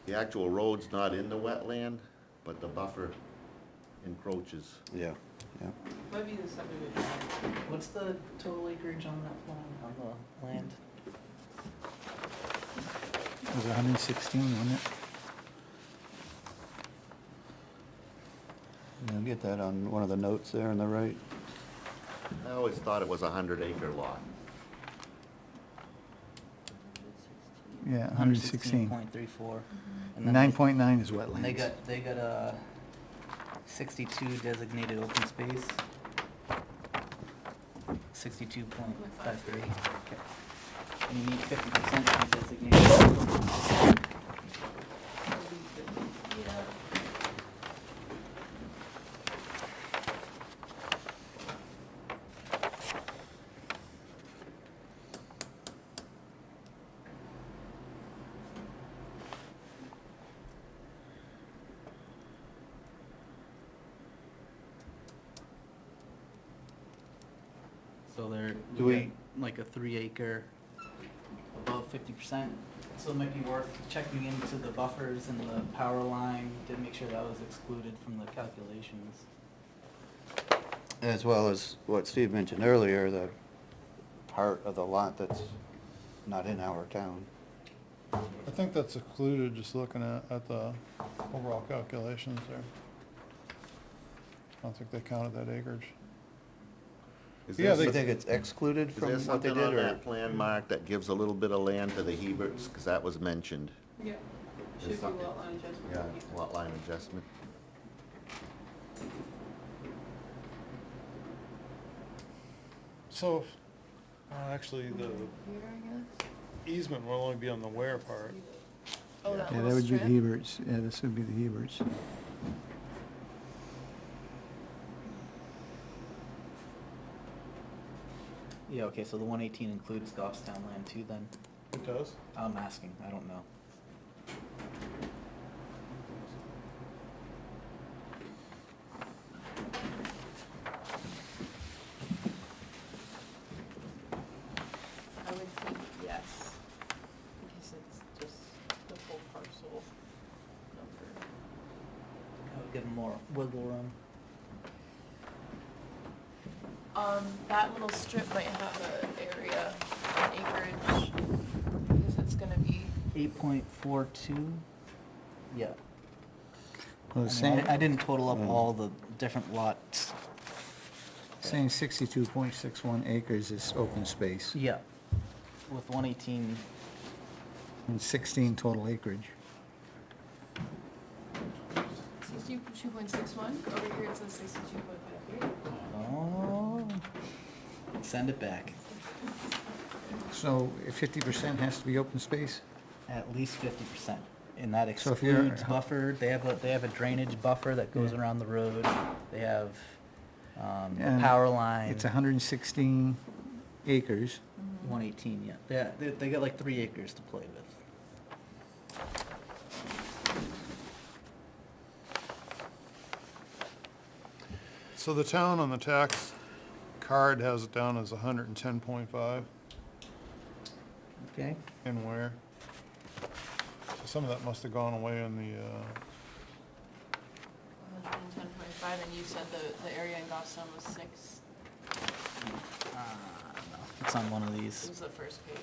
Speaker 3: The actual road's not in the wetland, but the buffer encroaches.
Speaker 1: Yeah, yeah.
Speaker 2: Might be the subdivision.
Speaker 8: What's the total acreage on that plan, on the land?
Speaker 6: It was 116, wasn't it?
Speaker 1: You'll get that on one of the notes there on the right.
Speaker 3: I always thought it was a 100-acre lot.
Speaker 6: Yeah, 116.
Speaker 8: 116.34. And then
Speaker 6: 9.9 is
Speaker 8: They
Speaker 6: wetlands.
Speaker 8: they got a 62 designated open space. 62.53. Okay. And you need 50% to be designated. So they're,
Speaker 1: Do
Speaker 8: we
Speaker 1: we-
Speaker 8: got like a 3 acre above 50%. So it might be worth checking into the buffers and the power line to make sure that was excluded from the calculations.
Speaker 1: As well as what Steve mentioned earlier, the part of the lot that's not in our town.
Speaker 7: I think that's excluded, just looking at the overall calculations there. I don't think they counted that acreage.
Speaker 3: Is
Speaker 7: Yeah,
Speaker 3: there
Speaker 1: You think it's excluded
Speaker 3: Is
Speaker 1: from
Speaker 3: there
Speaker 1: what they
Speaker 3: something
Speaker 1: did,
Speaker 3: on
Speaker 1: or?
Speaker 3: that plan, Mark, that gives a little bit of land to the Heberts, because that was mentioned?
Speaker 2: Yeah,
Speaker 3: should be lot
Speaker 2: line adjustment.
Speaker 3: Yeah, lot line adjustment.
Speaker 7: So, actually, the
Speaker 5: Here, I guess.
Speaker 7: easement will only be on the where part.
Speaker 5: Oh, that
Speaker 6: Yeah,
Speaker 5: little
Speaker 6: that would be
Speaker 5: strip?
Speaker 6: the Heberts, yeah, this would be the Heberts.
Speaker 8: Yeah, okay, so the 118 includes Goffstown land too then?
Speaker 7: It does?
Speaker 8: I'm asking, I don't know.
Speaker 5: I would think yes, because it's just the full parcel number.
Speaker 8: I would give them more wiggle room.
Speaker 5: That little strip might have a area, an acreage, because it's gonna be,
Speaker 8: 8.42? Yeah.
Speaker 6: Well,
Speaker 8: I
Speaker 6: it's
Speaker 8: mean,
Speaker 6: saying,
Speaker 8: I didn't total up all the different lots.
Speaker 6: saying 62.61 acres is open space,
Speaker 8: Yeah. With 118,
Speaker 6: and 16 total acreage.
Speaker 5: 62.61, over here it says 62.53.
Speaker 8: oh, send it back.
Speaker 6: So if 50% has to be open space?
Speaker 8: At least 50%. And that
Speaker 6: So if you're-
Speaker 8: excludes buffer, they have a drainage buffer that goes
Speaker 6: Yeah.
Speaker 8: around the road. They have, a
Speaker 6: And
Speaker 8: power line.
Speaker 6: It's 116 acres.
Speaker 8: 118, yeah. They got like 3 acres to play with.
Speaker 7: So the town on the tax card has it down as 110.5,
Speaker 8: Okay.
Speaker 7: and where? So some of that must have gone away in the,
Speaker 5: 110.5, and you said the area in Goffstown was 6.
Speaker 8: No, it's on one of
Speaker 5: It
Speaker 8: these.
Speaker 5: was the first page.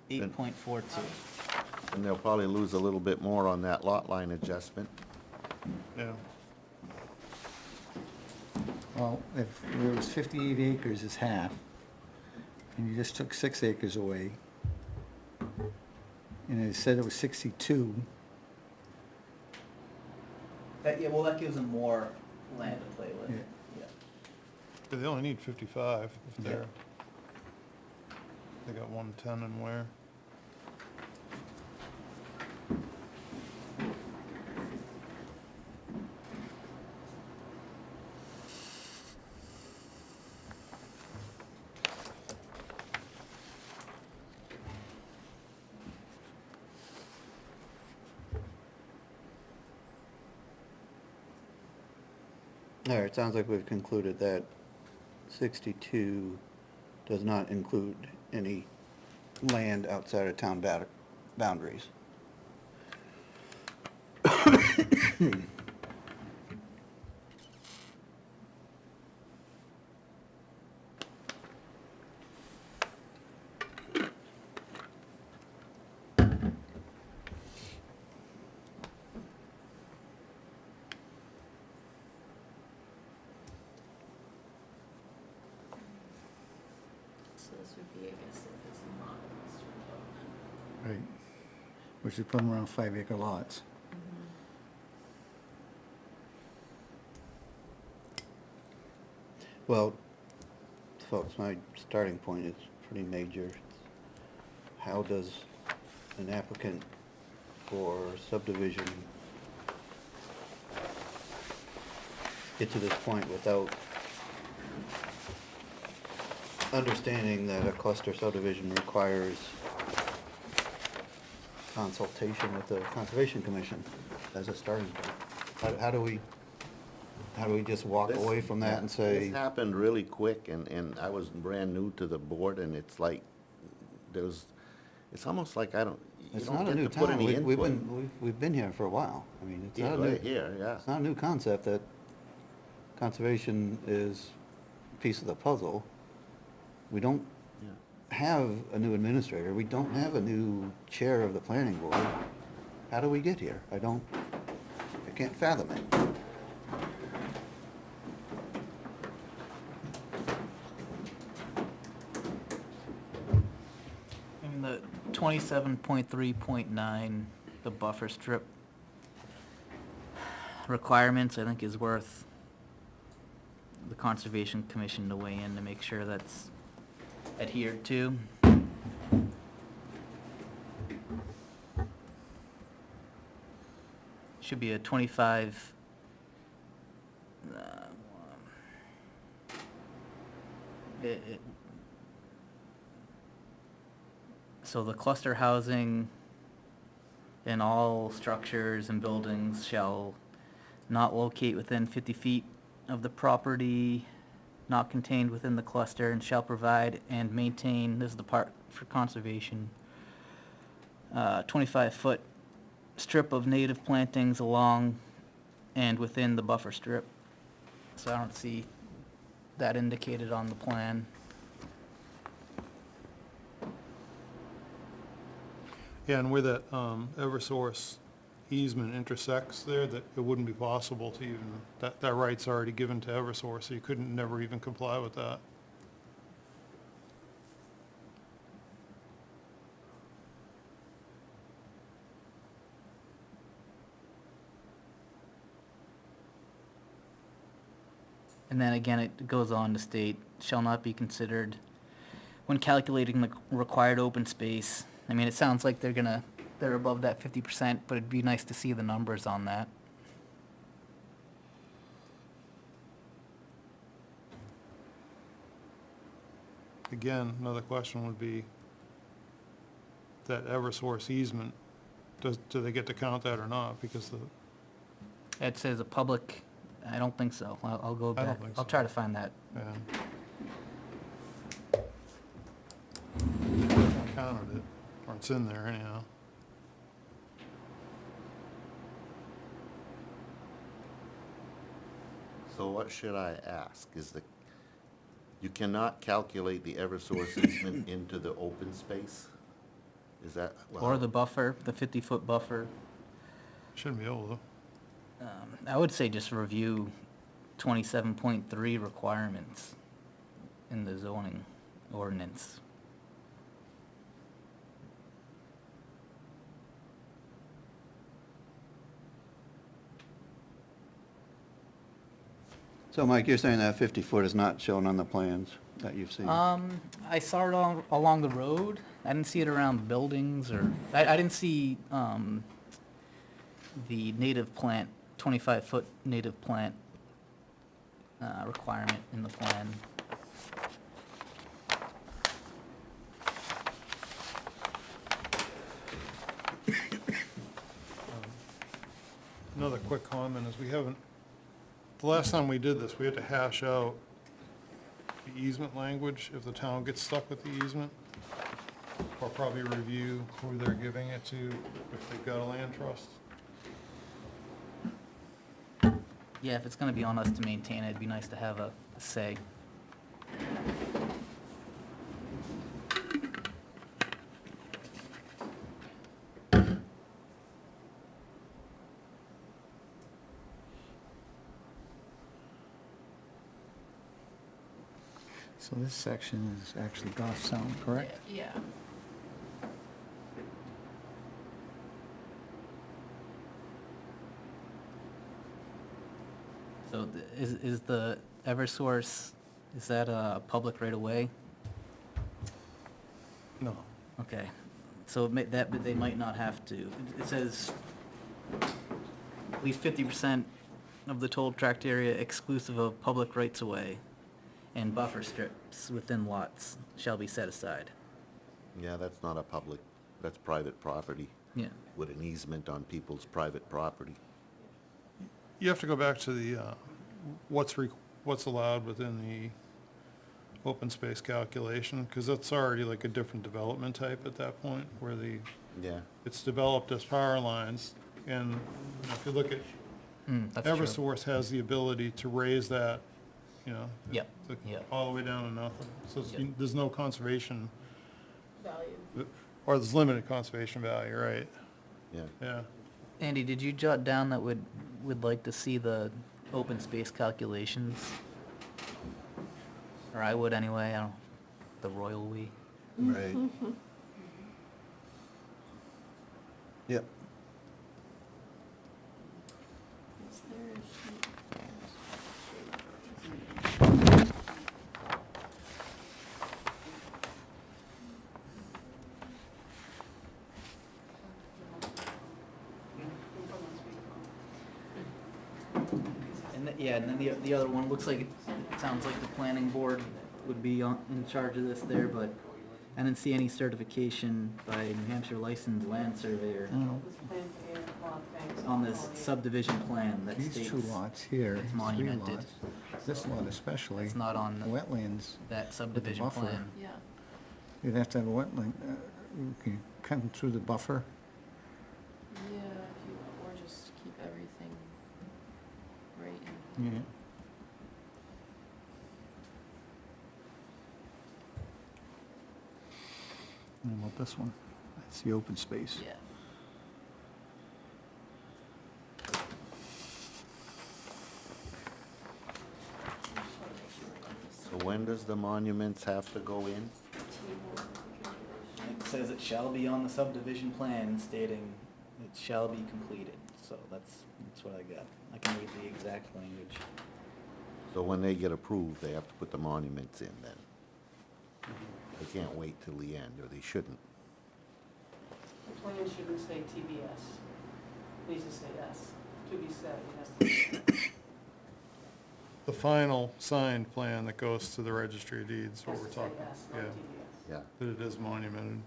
Speaker 8: Eight point 42.
Speaker 3: And they'll probably lose a little bit more on that lot line adjustment.
Speaker 7: yeah.
Speaker 6: Well, if it was 58 acres, it's half, and you just took 6 acres away, and it said it was 62,
Speaker 8: Yeah, well, that gives them more land to play with.
Speaker 6: Yeah.
Speaker 8: Yeah.
Speaker 7: But they only need 55 if
Speaker 8: Yeah.
Speaker 7: they're, they got 110 and where?
Speaker 1: All right, sounds like we've concluded that 62 does not include any land outside of town boundaries.
Speaker 5: So this would be, I guess, if it's not a cluster development.
Speaker 6: right, which would put them around 5 acre lots.
Speaker 1: Well, folks, my starting point is pretty major. How does an applicant for subdivision get to this point without understanding that a cluster subdivision requires consultation with the Conservation Commission as a starting point? How do we just walk
Speaker 3: This-
Speaker 1: away from that and say?
Speaker 3: This happened really quick, and I was brand new to the board, and it's like, it's almost like you
Speaker 1: It's
Speaker 3: don't
Speaker 1: not a new
Speaker 3: get to put
Speaker 1: town.
Speaker 3: any
Speaker 1: We've
Speaker 3: input.
Speaker 1: we've been here for a while. I mean, it's
Speaker 3: Yeah,
Speaker 1: not a new,
Speaker 3: right here, yeah.
Speaker 1: it's not a new concept that conservation is a piece of the puzzle. We don't
Speaker 3: Yeah.
Speaker 1: have a new administrator. We don't have a new chair of the planning board. How do we get here? I can't fathom it.
Speaker 8: In the 27.3.9, the buffer strip requirements, I think is worth the Conservation Commission to weigh in to make sure that's adhered to. Should be a 25, so the cluster housing in all structures and buildings shall not locate within 50 feet of the property not contained within the cluster, and shall provide and maintain, this is the part for conservation, 25-foot strip of native plantings along and within the buffer strip. So I don't see that indicated on the plan.
Speaker 7: Yeah, and where that Eversource easement intersects there, that it wouldn't be possible to even, that right's already given to Eversource, so you couldn't never even comply with that.
Speaker 8: And then again, it goes on to state, shall not be considered when calculating the required open space. I mean, it sounds like they're above that 50%, but it'd be nice to see the numbers on that.
Speaker 7: Again, another question would be, that Eversource easement, do they get to count that or not? Because
Speaker 8: It says a public, I don't think so. I'll go
Speaker 7: I don't
Speaker 8: back.
Speaker 7: think
Speaker 8: I'll
Speaker 7: so.
Speaker 8: try to find that.
Speaker 7: I counted it, or it's in there anyhow.
Speaker 3: So what should I ask? You cannot calculate the Eversource easement into the open space? Is that?
Speaker 8: Or the buffer, the 50-foot buffer.
Speaker 7: Shouldn't be able to.
Speaker 8: I would say just review 27.3 requirements in the zoning ordinance.
Speaker 1: So Mike, you're saying that 50-foot is not shown on the plans that you've seen?
Speaker 8: I saw it along the road. I didn't see it around buildings or, I didn't see, the native plant, 25-foot native plant, requirement in the plan.
Speaker 7: Another quick comment is the last time we did this, we had to hash out the easement language if the town gets stuck with the easement. Or probably review who they're giving it to, if they've got a land trust.
Speaker 8: Yeah, if it's gonna be on us to maintain it, it'd be nice to have a say.
Speaker 6: So this section is actually Goff Sound, correct?
Speaker 8: Yeah. So is the Eversource Is that a public right of way?
Speaker 7: No.
Speaker 8: Okay, so but they might not have to. It says at least 50% of the total tract area exclusive of public rights of way and buffer strips within lots shall be set aside.
Speaker 3: Yeah, that's not a public, that's private property
Speaker 8: Yeah.
Speaker 3: with an easement on people's private property.
Speaker 7: You have to go back to the, what's allowed within the open space calculation, because that's already like a different development type at that point, where
Speaker 3: Yeah.
Speaker 7: it's developed as power lines, and you know, if you look at,
Speaker 8: That's true.
Speaker 7: Eversource has the ability to raise that, you know.
Speaker 8: Yep,
Speaker 7: to-
Speaker 8: yep.
Speaker 7: All the way down to nothing, so
Speaker 8: Yep.
Speaker 7: there's no conservation,
Speaker 5: Value.
Speaker 7: or there's limited conservation value, right?
Speaker 3: Yeah.
Speaker 7: Yeah.
Speaker 8: Andy, did you jot down that would like to see the open space calculations? Or I would anyway, I don't, the royal we.
Speaker 1: Right. Yep.
Speaker 5: Is there a sheet?
Speaker 8: And then the other one, looks like, it sounds like the planning board would be in charge of this there, but I didn't see any certification by New Hampshire licensed land surveyor
Speaker 6: Now,
Speaker 8: on this subdivision plan that
Speaker 6: these
Speaker 8: states
Speaker 6: two lots here,
Speaker 8: it's
Speaker 6: three
Speaker 8: monumented.
Speaker 6: lots, this lot especially,
Speaker 8: It's not on
Speaker 6: wetlands,
Speaker 8: that subdivision
Speaker 6: buffer.
Speaker 8: plan.
Speaker 5: Yeah.
Speaker 6: you'd have to have a wetland, you can come through the buffer.
Speaker 5: Yeah, if you, or just keep everything right in.
Speaker 6: Yeah. And about this one, that's the open space.
Speaker 5: Yeah.
Speaker 3: So when does the monuments have to go in?
Speaker 8: It says it shall be on the subdivision plan stating it shall be completed, so that's what I got. I can read the exact language.
Speaker 3: So when they get approved, they have to put the monuments in then? They can't wait till the end, or they shouldn't.
Speaker 2: The plan shouldn't say TBS. Needs to say S. To be said, it has to say.
Speaker 7: The final signed plan that goes to the registry of deeds, what
Speaker 2: Has
Speaker 7: we're
Speaker 2: to say
Speaker 7: talking,
Speaker 2: S, not
Speaker 7: yeah,
Speaker 2: TBS.
Speaker 3: Yeah.
Speaker 7: that it is monumented.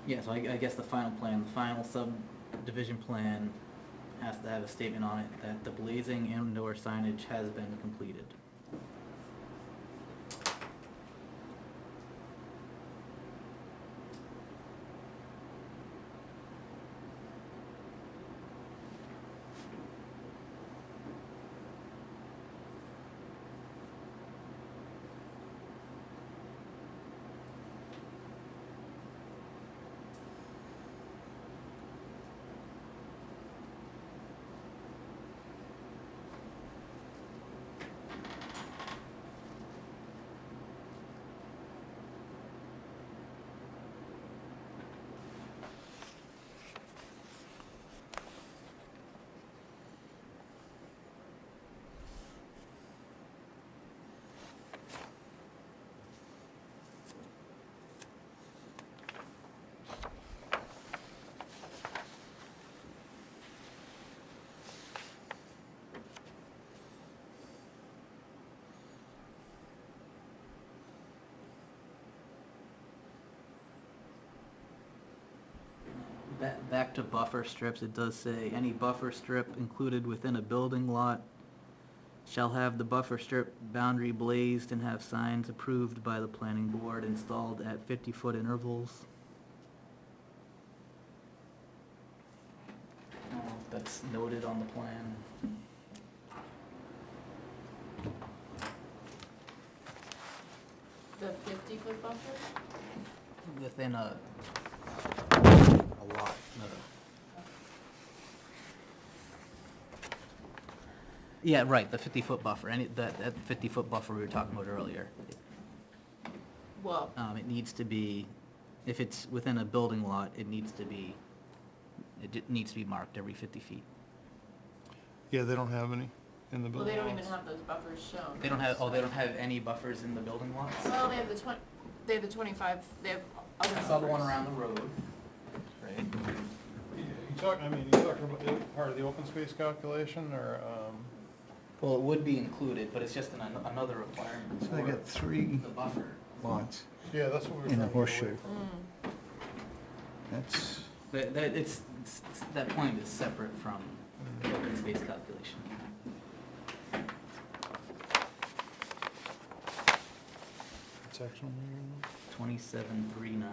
Speaker 8: Yeah, so I guess the final plan, the final subdivision plan has to have a statement on it that the blazing and/or signage has been completed. Back to buffer strips, it does say, any buffer strip included within a building lot shall have the buffer strip boundary blazed and have signs approved by the planning board installed at 50-foot intervals. I don't know if that's noted on the plan.
Speaker 5: The 50-foot buffer?
Speaker 8: Within a a lot. Yeah, right, the 50-foot buffer, that 50-foot buffer we were talking about earlier.
Speaker 5: Well,
Speaker 8: It needs to be, if it's within a building lot, it needs to be marked every 50 feet.
Speaker 7: Yeah, they don't have any in the
Speaker 5: well,
Speaker 7: building.
Speaker 5: they don't even
Speaker 7: lots.
Speaker 5: have those buffers shown.
Speaker 8: They don't have any buffers in the building lots?
Speaker 5: Well, they have the 25, they have other
Speaker 8: I saw the one
Speaker 5: buffers.
Speaker 8: around the road, right?
Speaker 7: You talking about part of the open space calculation, or,
Speaker 8: Well, it would be included, but it's just another requirement
Speaker 6: So they
Speaker 8: for
Speaker 6: got 3
Speaker 8: the buffer.
Speaker 6: lots
Speaker 7: yeah, that's what we were
Speaker 6: in
Speaker 7: trying
Speaker 6: a
Speaker 7: to get away
Speaker 6: horseshoe.
Speaker 7: from.
Speaker 6: That's,
Speaker 8: That point is separate from the open space calculation.
Speaker 7: What section are we in now?
Speaker 8: 2739.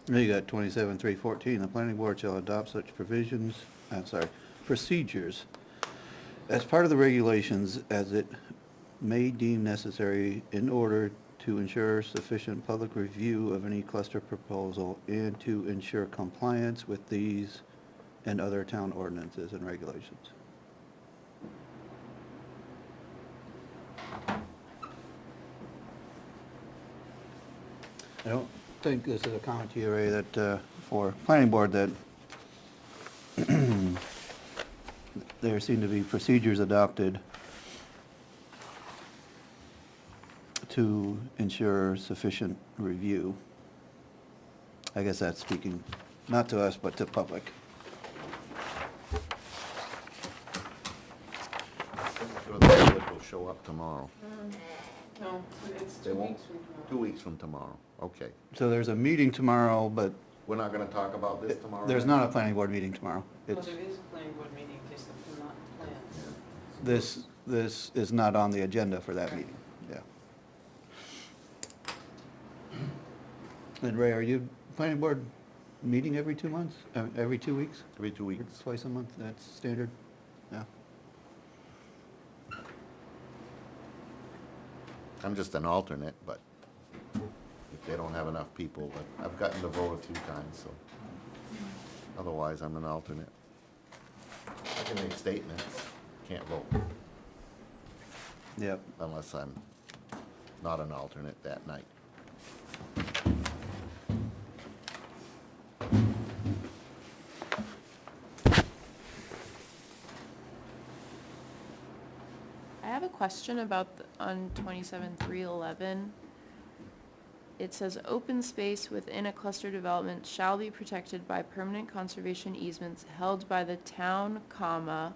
Speaker 1: Now you got 27-314, the planning board shall adopt such procedures as part of the regulations as it may deem necessary in order to ensure sufficient public review of any cluster proposal and to ensure compliance with these and other town ordinances and regulations. I don't think this is a comment to you, Ray, that, for planning board, that there seem to be procedures adopted to ensure sufficient review. I guess that's speaking not to us, but to public.
Speaker 3: I'm sure the public will show up tomorrow.
Speaker 2: No, it's
Speaker 3: They won't? 2 weeks from tomorrow, okay.
Speaker 1: So there's a meeting tomorrow, but
Speaker 3: We're not gonna talk about this tomorrow?
Speaker 1: there's
Speaker 3: then?
Speaker 1: not a planning board meeting tomorrow.
Speaker 2: Well,
Speaker 1: It's,
Speaker 2: there is a planning board meeting, just not planned.
Speaker 1: this is not on the agenda for that meeting, yeah. And Ray, are you planning board meeting every 2 months, every 2 weeks?
Speaker 3: Every 2
Speaker 1: Or
Speaker 3: weeks.
Speaker 1: twice a month, that's standard? Yeah.
Speaker 3: I'm just an alternate, but if they don't have enough people, but I've gotten to vote a few times, so. Otherwise, I'm an alternate. I can make statements, can't vote
Speaker 1: Yep.
Speaker 3: unless I'm not an alternate that night.
Speaker 5: I have a question about, on 27-311. It says, "Open space within a cluster development shall be protected by permanent conservation easements held by the town, comma,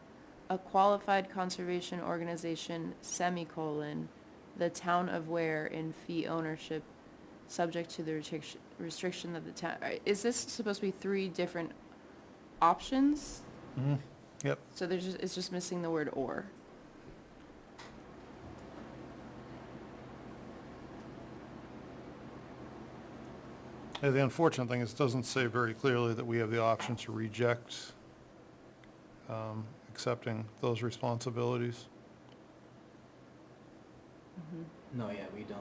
Speaker 5: a qualified conservation organization, semicolon, the town of Ware in fee ownership, subject to the restriction that the town," is this supposed to be 3 different options?
Speaker 7: Mhm. Yep.
Speaker 5: So it's just missing the word "or."
Speaker 7: Yeah, the unfortunate thing is it doesn't say very clearly that we have the option to reject accepting those responsibilities.
Speaker 8: No, yeah, we don't.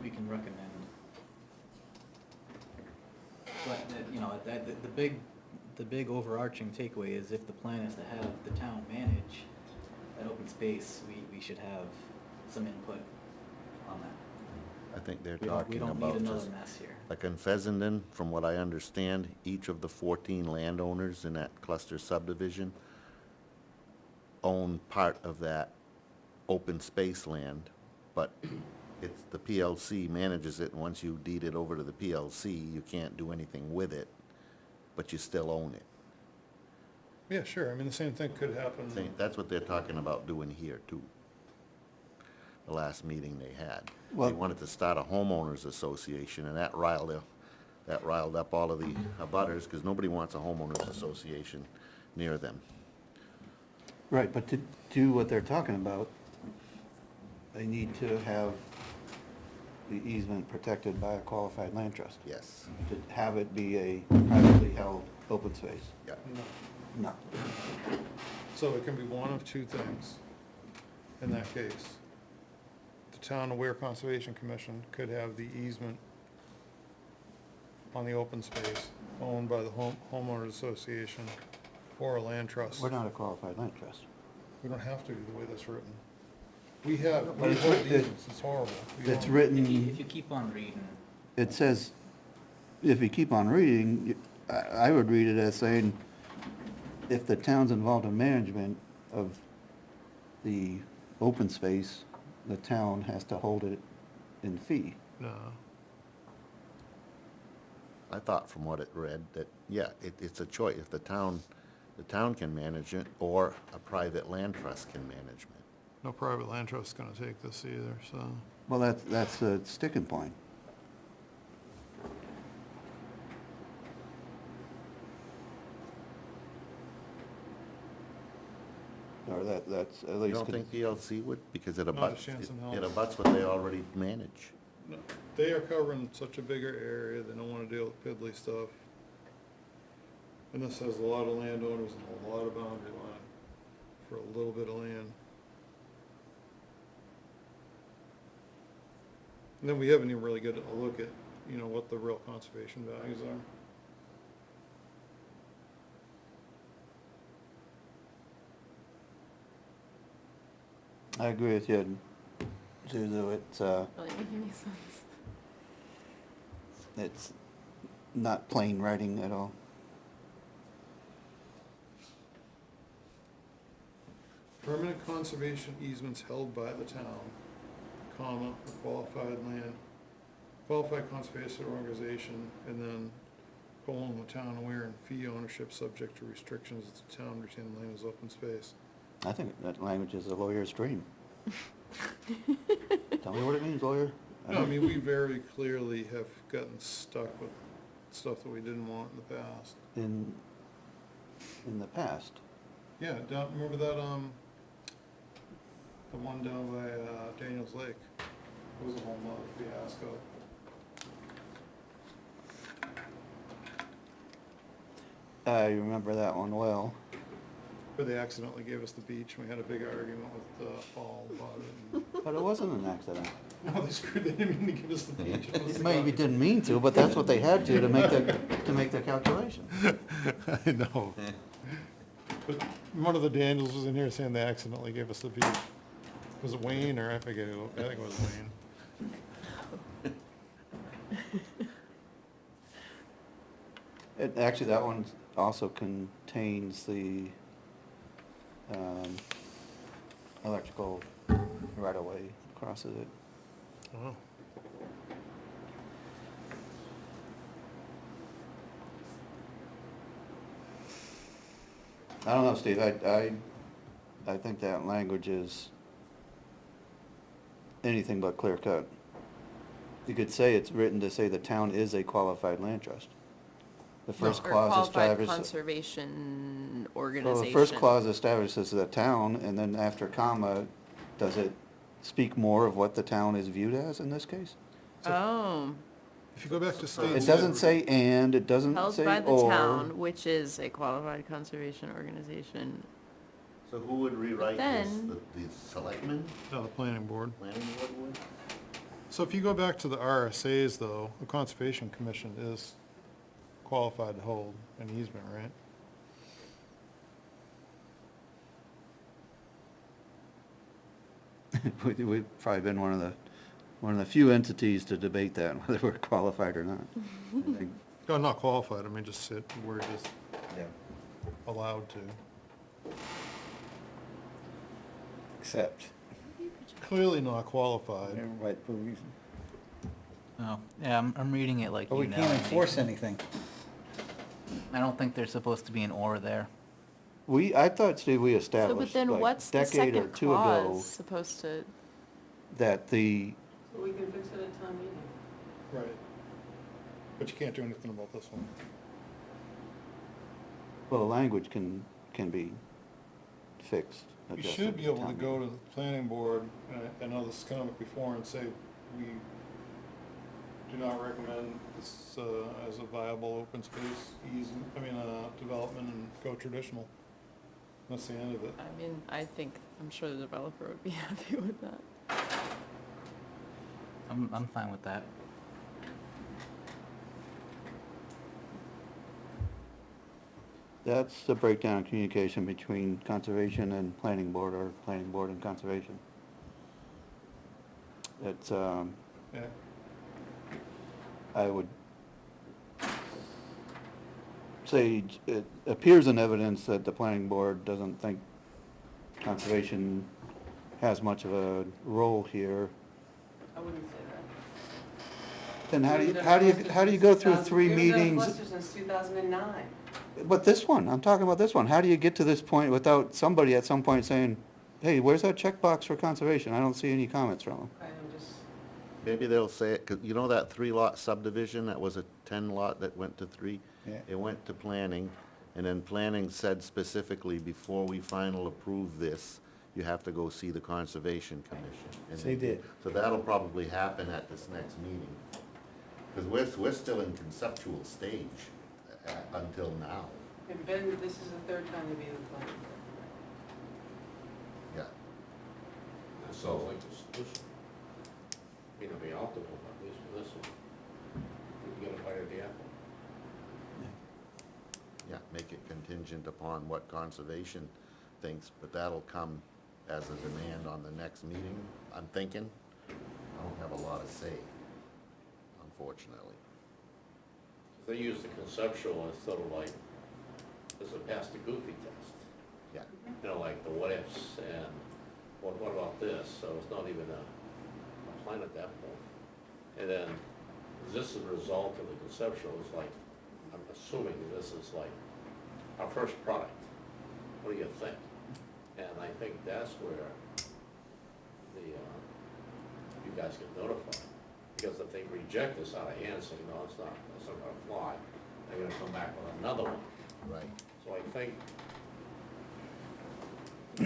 Speaker 8: We can recommend. But, the big overarching takeaway is if the plan is to have the town manage that open space, we should have some input on that.
Speaker 3: I think they're
Speaker 8: We
Speaker 3: talking
Speaker 8: don't need
Speaker 3: about
Speaker 8: another
Speaker 3: just,
Speaker 8: mess here.
Speaker 3: like in Fessenden, from what I understand, each of the 14 landowners in that cluster subdivision own part of that open space land, but it's, the PLC manages it, and once you deed it over to the PLC, you can't do anything with it, but you still own it.
Speaker 7: Yeah, sure, I mean, the same thing could happen.
Speaker 3: That's what they're talking about doing here, too. The last meeting they had. They
Speaker 1: Well-
Speaker 3: wanted to start a homeowners association, and that riled up all of the abutters, because nobody wants a homeowners association near them.
Speaker 1: Right, but to do what they're talking about, they need to have the easement protected by a qualified land trust.
Speaker 3: Yes,
Speaker 1: To have it be a privately held open space.
Speaker 3: yeah.
Speaker 1: No.
Speaker 7: So it can be one of two things in that case. The Town of Ware Conservation Commission could have the easement on the open space owned by the homeowners association or a land trust.
Speaker 1: We're not a qualified land trust.
Speaker 7: We don't have to the way that's written. We have
Speaker 1: But it's
Speaker 7: hold
Speaker 1: writ-
Speaker 7: easements, it's horrible. We
Speaker 1: It's
Speaker 7: don't-
Speaker 1: written.
Speaker 8: If you keep on reading,
Speaker 1: It says, if you keep on reading, I would read it as saying, if the town's involved in management of the open space, the town has to hold it in fee.
Speaker 7: No.
Speaker 3: I thought from what it read that, yeah, it's a choice. If the town can manage it, or a private land trust can manage it.
Speaker 7: No private land trust's gonna take this either, so.
Speaker 1: Well, that's a sticking point. Or that's at
Speaker 3: You
Speaker 1: least.
Speaker 3: don't think DLC would? Because it
Speaker 7: Not a
Speaker 3: abuts,
Speaker 7: chance in hell.
Speaker 3: it abuts what they already manage.
Speaker 7: No, they are covering such a bigger area, they don't wanna deal with piddly stuff. And this has a lot of landowners and a lot of boundary line for a little bit of land. And then we haven't even really got a look at, what the real conservation values are.
Speaker 1: I agree with you, Suzu.
Speaker 5: Really making any sense.
Speaker 1: It's not plain writing at all.
Speaker 7: Permanent conservation easements held by the town, comma, a qualified conservation organization, and then colon, the town aware and fee ownership subject to restrictions as the town retain land as open space.
Speaker 1: I think that language is a lawyer's dream. Tell me what it means, lawyer.
Speaker 7: No, I mean, we very clearly have gotten stuck with stuff that we didn't want in the past.
Speaker 1: In the past.
Speaker 7: Yeah, remember that, the one down by, Daniels Lake? It was a whole nother fiasco.
Speaker 1: I remember that one well.
Speaker 7: Where they accidentally gave us the beach, and we had a big argument with, Paul about it.
Speaker 1: But it wasn't an accident.
Speaker 7: No, they didn't mean to give us the beach. It was the
Speaker 1: Maybe
Speaker 7: guy.
Speaker 1: didn't mean to, but that's what they had to make the calculation.
Speaker 7: I know. But one of the Daniels was in here saying they accidentally gave us the beach. Was it Wayne, or I forget who, I think it was Wayne.
Speaker 1: Actually, that one also contains the electrical right-of-way, crosses it.
Speaker 7: Oh.
Speaker 1: I don't know, Steve, I think that language is anything but clear cut. You could say it's written to say the town is a qualified land trust. The first
Speaker 5: Or
Speaker 1: clause
Speaker 5: qualified
Speaker 1: establishes.
Speaker 5: conservation
Speaker 1: Well,
Speaker 5: organization.
Speaker 1: the first clause establishes the town, and then after comma, does it speak more of what the town is viewed as in this case?
Speaker 5: Oh,
Speaker 7: If you go back to state.
Speaker 1: It doesn't say and, it doesn't
Speaker 5: held
Speaker 1: say
Speaker 5: by the
Speaker 1: or.
Speaker 5: town, which is a qualified conservation organization.
Speaker 3: So who would rewrite this?
Speaker 5: then-
Speaker 3: The selectmen,
Speaker 7: No, the planning board.
Speaker 3: planning board would?
Speaker 7: So if you go back to the RSA's though, the Conservation Commission is qualified to hold an easement, right?
Speaker 1: We've probably been one of the few entities to debate that, whether we're qualified or not. I think.
Speaker 7: No, not qualified, I mean, just sit, we're just
Speaker 1: Yeah.
Speaker 7: allowed to.
Speaker 6: Except,
Speaker 7: Clearly not qualified.
Speaker 6: right, for a reason.
Speaker 8: oh, yeah, I'm reading it like
Speaker 6: But
Speaker 8: you
Speaker 6: we
Speaker 8: know.
Speaker 6: can't
Speaker 8: Andy.
Speaker 6: enforce anything.
Speaker 8: I don't think there's supposed to be an or there.
Speaker 1: I thought, Steve, we
Speaker 5: So,
Speaker 1: established,
Speaker 5: but then
Speaker 1: like,
Speaker 5: what's the
Speaker 1: decade or
Speaker 5: second
Speaker 1: two ago,
Speaker 5: clause supposed to,
Speaker 1: that the,
Speaker 2: So we can fix it at town meeting.
Speaker 7: Right. But you can't do anything about this one.
Speaker 1: well, the language can be fixed.
Speaker 7: You
Speaker 1: adjusted
Speaker 7: should be able to
Speaker 1: town
Speaker 7: go to
Speaker 1: meeting.
Speaker 7: the planning board, and I know this has come up before, and say, we do not recommend this, as a viable open space development, and go traditional. That's the end of it.
Speaker 5: I mean, I'm sure the developer would be happy with that.
Speaker 8: I'm fine with that.
Speaker 1: That's the breakdown of communication between conservation and planning board, or planning board and conservation. It's,
Speaker 7: Yeah.
Speaker 1: I would say it appears in evidence that the planning board doesn't think conservation has much of a role here.
Speaker 2: I wouldn't say that.
Speaker 1: Then how do you,
Speaker 2: We've done
Speaker 1: how do you,
Speaker 2: clusters
Speaker 1: how do you
Speaker 2: since
Speaker 1: go through
Speaker 2: 2000
Speaker 1: three
Speaker 2: we've done
Speaker 1: meetings?
Speaker 2: clusters since 2009.
Speaker 1: But this one, I'm talking about this one. How do you get to this point without somebody at some point saying, hey, where's that checkbox for conservation? I don't see any comments from them.
Speaker 2: I am just,
Speaker 3: Maybe they'll say it, 'cause you know that 3-lot subdivision, that was a 10-lot that went to 3?
Speaker 6: Yeah.
Speaker 3: It went to planning, and then planning said specifically, before we final approve this, you have to go see the Conservation Commission. And
Speaker 6: They did.
Speaker 3: So that'll probably happen at this next meeting. Because we're still in conceptual stage until now.
Speaker 2: and Ben, this is the third time to be in the planning board.
Speaker 3: Yeah.
Speaker 4: That sounds like a solution. May not be optimal, but at least for this one, we can get a bite of the apple.
Speaker 3: Yeah, make it contingent upon what conservation thinks, but that'll come as a demand on the next meeting, I'm thinking. I don't have a lot of say, unfortunately.
Speaker 4: They use the conceptual as sort of like, as a pass the goofy test.
Speaker 3: Yeah,
Speaker 4: You know, like the what ifs and what about this? So it's not even a plan at that point. And then, is this a result of the conceptual? It's like, I'm assuming this is like our first product. What do you think? And I think that's where the, you guys get notified. Because if they reject this out of hand, saying, no, it's not gonna fly, they're gonna come back with another one.
Speaker 3: right.
Speaker 4: So I think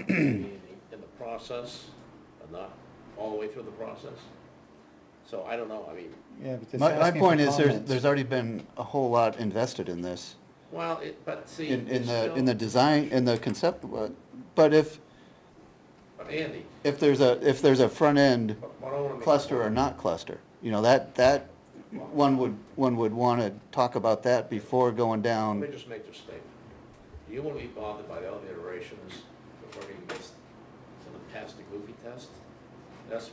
Speaker 4: in the process, but not all the way through the process. So I don't know, I mean,
Speaker 6: Yeah, but that's
Speaker 1: My
Speaker 6: asking
Speaker 1: point
Speaker 6: for
Speaker 1: is,
Speaker 6: comments.
Speaker 1: there's already been a whole lot invested in this,
Speaker 4: well, but see.
Speaker 1: in
Speaker 4: it's
Speaker 1: the,
Speaker 4: still-
Speaker 1: in the design, in the concept, but if
Speaker 4: But Andy,
Speaker 1: there's a front end
Speaker 4: what I wanna make.
Speaker 1: cluster or not cluster, you know, that, one would wanna talk about that before going
Speaker 4: Let
Speaker 1: down.
Speaker 4: me just make this statement. Do you wanna be bothered by the other iterations before he gets to the past the goofy test? That's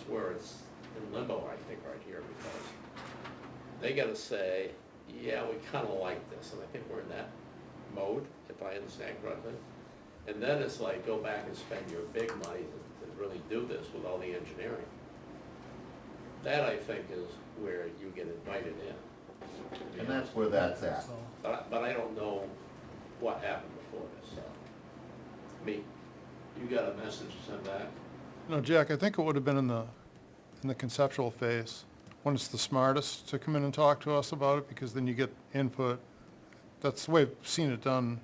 Speaker 4: where it's in limbo, I think, right here, because they gotta say, yeah, we kinda like this, and I think we're in that mode, if I understand correctly. And then it's like, go back and spend your big money to really do this with all the engineering. That, I think, is where you get invited in.
Speaker 3: And that's where that's at.
Speaker 4: But I don't know what happened before this, so. I mean, you got a message to send back?
Speaker 7: No, Jack, I think it would have been in the conceptual phase, when it's the smartest to come in and talk to us about it, because then you get input. That's the way I've seen it done.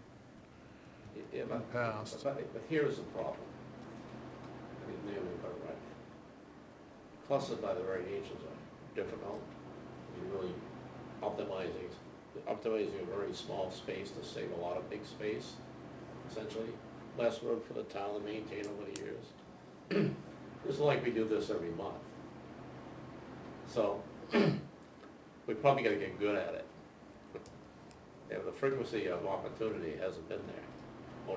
Speaker 4: Yeah, but,
Speaker 7: Past.
Speaker 4: but here's the problem. I mean, Naomi got it right. Clustered by the right agents are difficult. You're really optimizing a very small space to save a lot of big space, essentially. Less road for the town to maintain over the years. It's like we do this every month. So, we probably gotta get good at it. Yeah, the frequency of opportunity hasn't been there.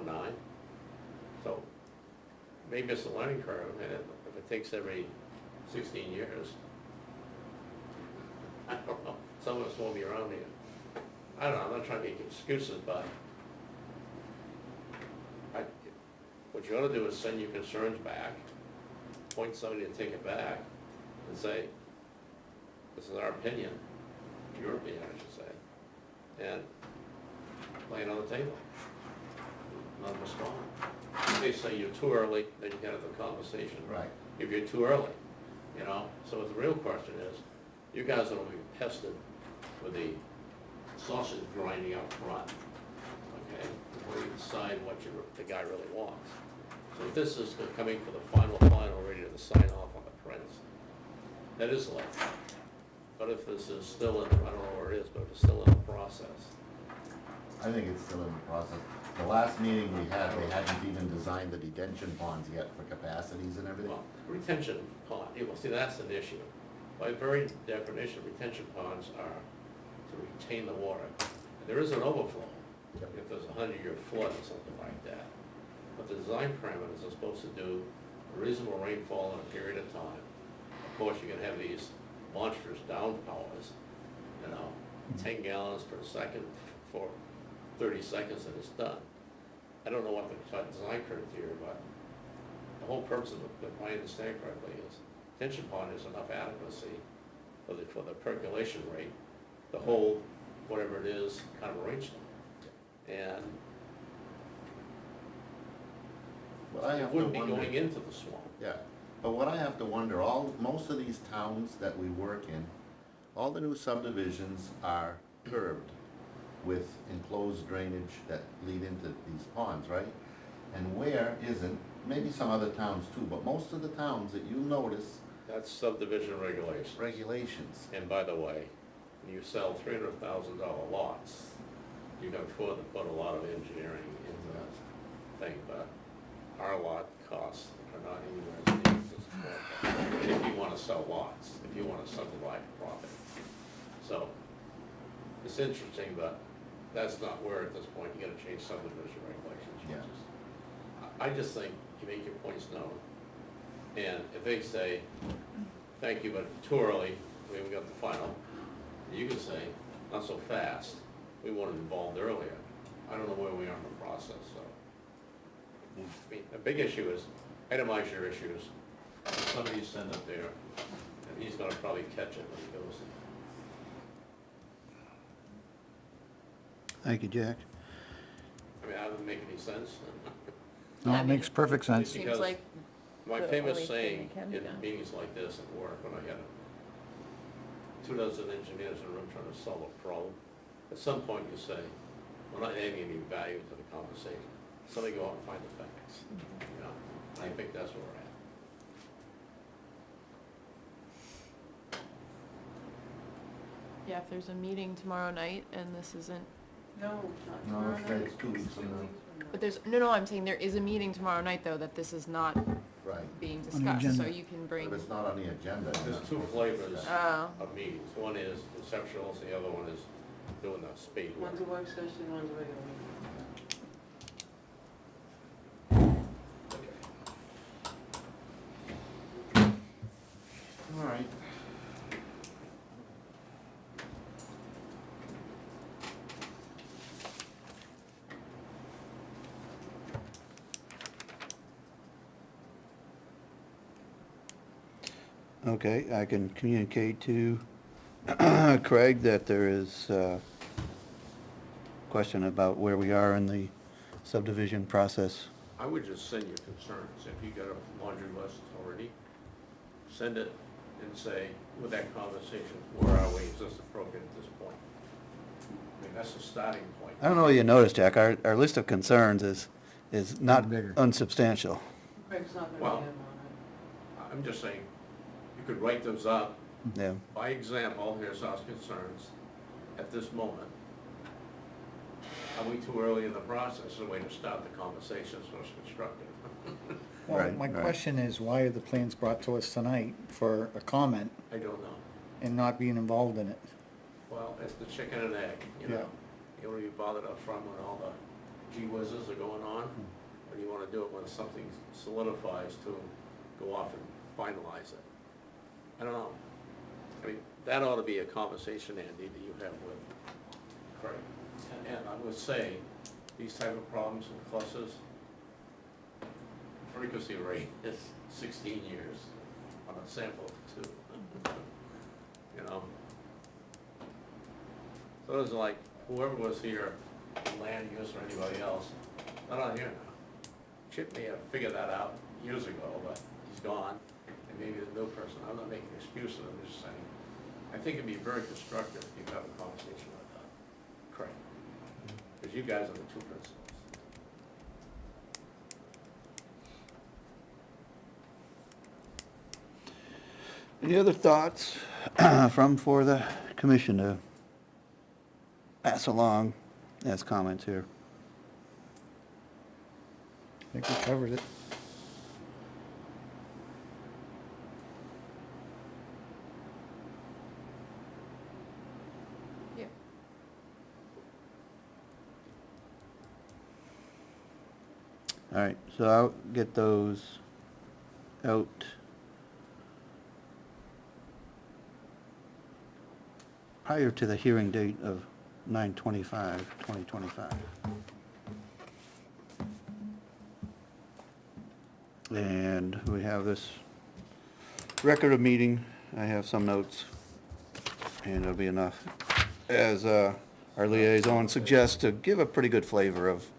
Speaker 4: 09. So maybe it's a learning curve, and if it takes every 16 years, I don't know, some of us won't be around here. I don't know, I'm not trying to make excuses, but what you ought to do is send your concerns back, point somebody to take it back, and say, this is our opinion, your opinion, I should say, and lay it on the table. Not respond. If they say you're too early, then you can have the conversation.
Speaker 3: Right.
Speaker 4: If you're too early, you know? So the real question is, you guys are gonna be pestered with the sausage grinding up front, okay? Before you decide what the guy really wants. So if this is coming for the final, ready to sign off on the prints, that is late. But if this is still in, I don't know where it is, but if it's still in the process,
Speaker 3: I think it's still in the process. the last meeting we had, they hadn't even designed the detention ponds yet for capacities and everything.
Speaker 4: Well, retention pond, well, see, that's an issue. By very definition, retention ponds are to retain the water. And there is an overflow,
Speaker 3: Yep.
Speaker 4: if there's a 100-year flood or something like that. But the design parameters are supposed to do a reasonable rainfall in a period of time. Of course, you're gonna have these monstrous downpowers, 10 gallons per second for 30 seconds and it's done. I don't know what the design criteria, but the whole purpose of it, if I understand correctly, is detention pond is enough adequacy for the percolation rate to hold whatever it is, kind of a rainstorm. And
Speaker 3: But I
Speaker 4: it
Speaker 3: have to
Speaker 4: wouldn't be
Speaker 3: wonder-
Speaker 4: going into the swamp.
Speaker 3: Yeah, but what I have to wonder, most of these towns that we work in, all the new subdivisions are curbed with enclosed drainage that lead into these ponds, right? And where isn't, maybe some other towns too, but most of the towns that you notice,
Speaker 4: That's subdivision regulations.
Speaker 3: regulations.
Speaker 4: And by the way, when you sell $300,000 lots, you can afford to put a lot of engineering into that thing, but our lot costs are not anywhere near this. If you want to sell lots, if you want to subdivide profit. So, it's interesting, but that's not where at this point you gotta change subdivision regulations. which
Speaker 3: Yeah.
Speaker 4: is- I just think you make your points known, and if they say, thank you, but too early, we haven't got the final, you can say, not so fast, we wanted involved earlier. I don't know where we are in the process, so. I mean, the big issue is, itemize your issues, somebody send it there, and he's gonna probably catch it when he goes in.
Speaker 1: Thank you, Jack.
Speaker 4: I mean, that doesn't make any sense.
Speaker 6: No,
Speaker 5: Yeah, I
Speaker 6: it
Speaker 5: mean,
Speaker 6: makes perfect sense.
Speaker 5: Seems
Speaker 4: Because
Speaker 5: like
Speaker 4: My
Speaker 5: the
Speaker 4: famous
Speaker 5: only thing
Speaker 4: saying
Speaker 5: that can be
Speaker 4: in
Speaker 5: done.
Speaker 4: meetings like this at work, when I had 24 engineers in a room trying to solve a problem, at some point you say, we're not adding any value to the conversation. Somebody go out and find the facts, you know? And I think that's where we're at.
Speaker 5: Yeah, if there's a meeting tomorrow night and this isn't,
Speaker 2: No,
Speaker 3: No, it's 2 weeks from now.
Speaker 5: but there's, no, I'm saying there is a meeting tomorrow night though, that this is not
Speaker 3: Right,
Speaker 5: being
Speaker 6: On the
Speaker 5: discussed, so
Speaker 6: agenda.
Speaker 5: you can bring,
Speaker 3: but it's not on the agenda.
Speaker 4: There's two flavors
Speaker 5: oh,
Speaker 4: of meetings. One is conceptual, the other one is doing the spade work.
Speaker 2: One's a work session, one's a regular meeting.
Speaker 3: All right.
Speaker 1: Okay, I can communicate to Craig that there is a question about where we are in the subdivision process.
Speaker 4: I would just send your concerns, if you got a laundry list already, send it and say, with that conversation, where are we, is this appropriate at this point? I mean, that's the starting point.
Speaker 1: I don't know if you noticed, Jack, our list of concerns is not
Speaker 6: Bigger.
Speaker 2: Craig's
Speaker 1: unsubstantial.
Speaker 2: not gonna be
Speaker 4: Well-
Speaker 2: in on
Speaker 4: I'm just saying, you could write those up,
Speaker 1: Yeah,
Speaker 4: by example, here's our concerns at this moment. Are we too early in the process, a way to start the conversation so it's constructive?
Speaker 6: Well,
Speaker 1: Right,
Speaker 6: my
Speaker 1: right.
Speaker 6: question is, why are the plans brought to us tonight for a comment
Speaker 4: I don't know.
Speaker 6: and not being involved in it?
Speaker 4: Well, it's the chicken and egg, you
Speaker 6: Yeah.
Speaker 4: know? You wanna be bothered up front when all the gee whizzes are going on, or do you wanna do it when something solidifies to go off and finalize it? I don't know. I mean, that ought to be a conversation, Andy, that you have with Craig. And I would say, these type of problems with clusters, frequency rate is 16 years on a sample of 2. You know? So it was like, whoever was here, land use or anybody else, not on here now. Chip may have figured that out years ago, but he's gone, and maybe the new person, I'm not making excuses, I'm just saying, I think it'd be very constructive if you have a conversation with Craig. Because you guys are the two principals.
Speaker 1: any other thoughts for the commission to pass along as comments here?
Speaker 6: think we covered it.
Speaker 5: Yeah.
Speaker 1: All right, so I'll get those out. Prior to the hearing date of 9/25/2025. And we have this record of meeting. I have some notes, and it'll be enough. As our liaison suggests, to give a pretty good flavor of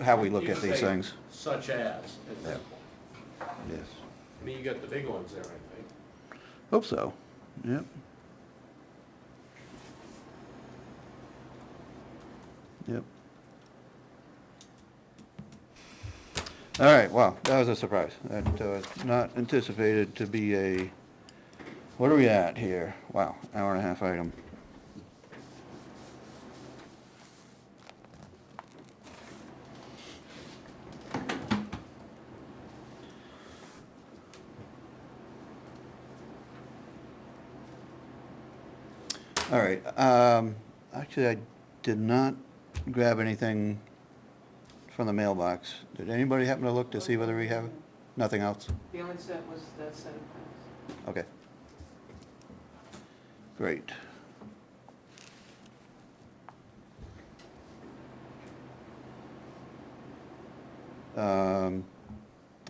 Speaker 1: how we look
Speaker 4: You
Speaker 1: at
Speaker 4: can
Speaker 1: these
Speaker 4: say
Speaker 1: things.
Speaker 4: Such as, at this point.
Speaker 1: Yes.
Speaker 4: I mean, you got the big ones there, I think.
Speaker 1: Hope so, yep. Yep. All right, wow, that was a surprise. That was not anticipated to be a, what are we at here? Wow, hour and a half item. All right, actually, I did not grab anything from the mailbox. Did anybody happen to look to see whether we have nothing else?
Speaker 2: The only set was that set of plans.
Speaker 1: Okay. Great.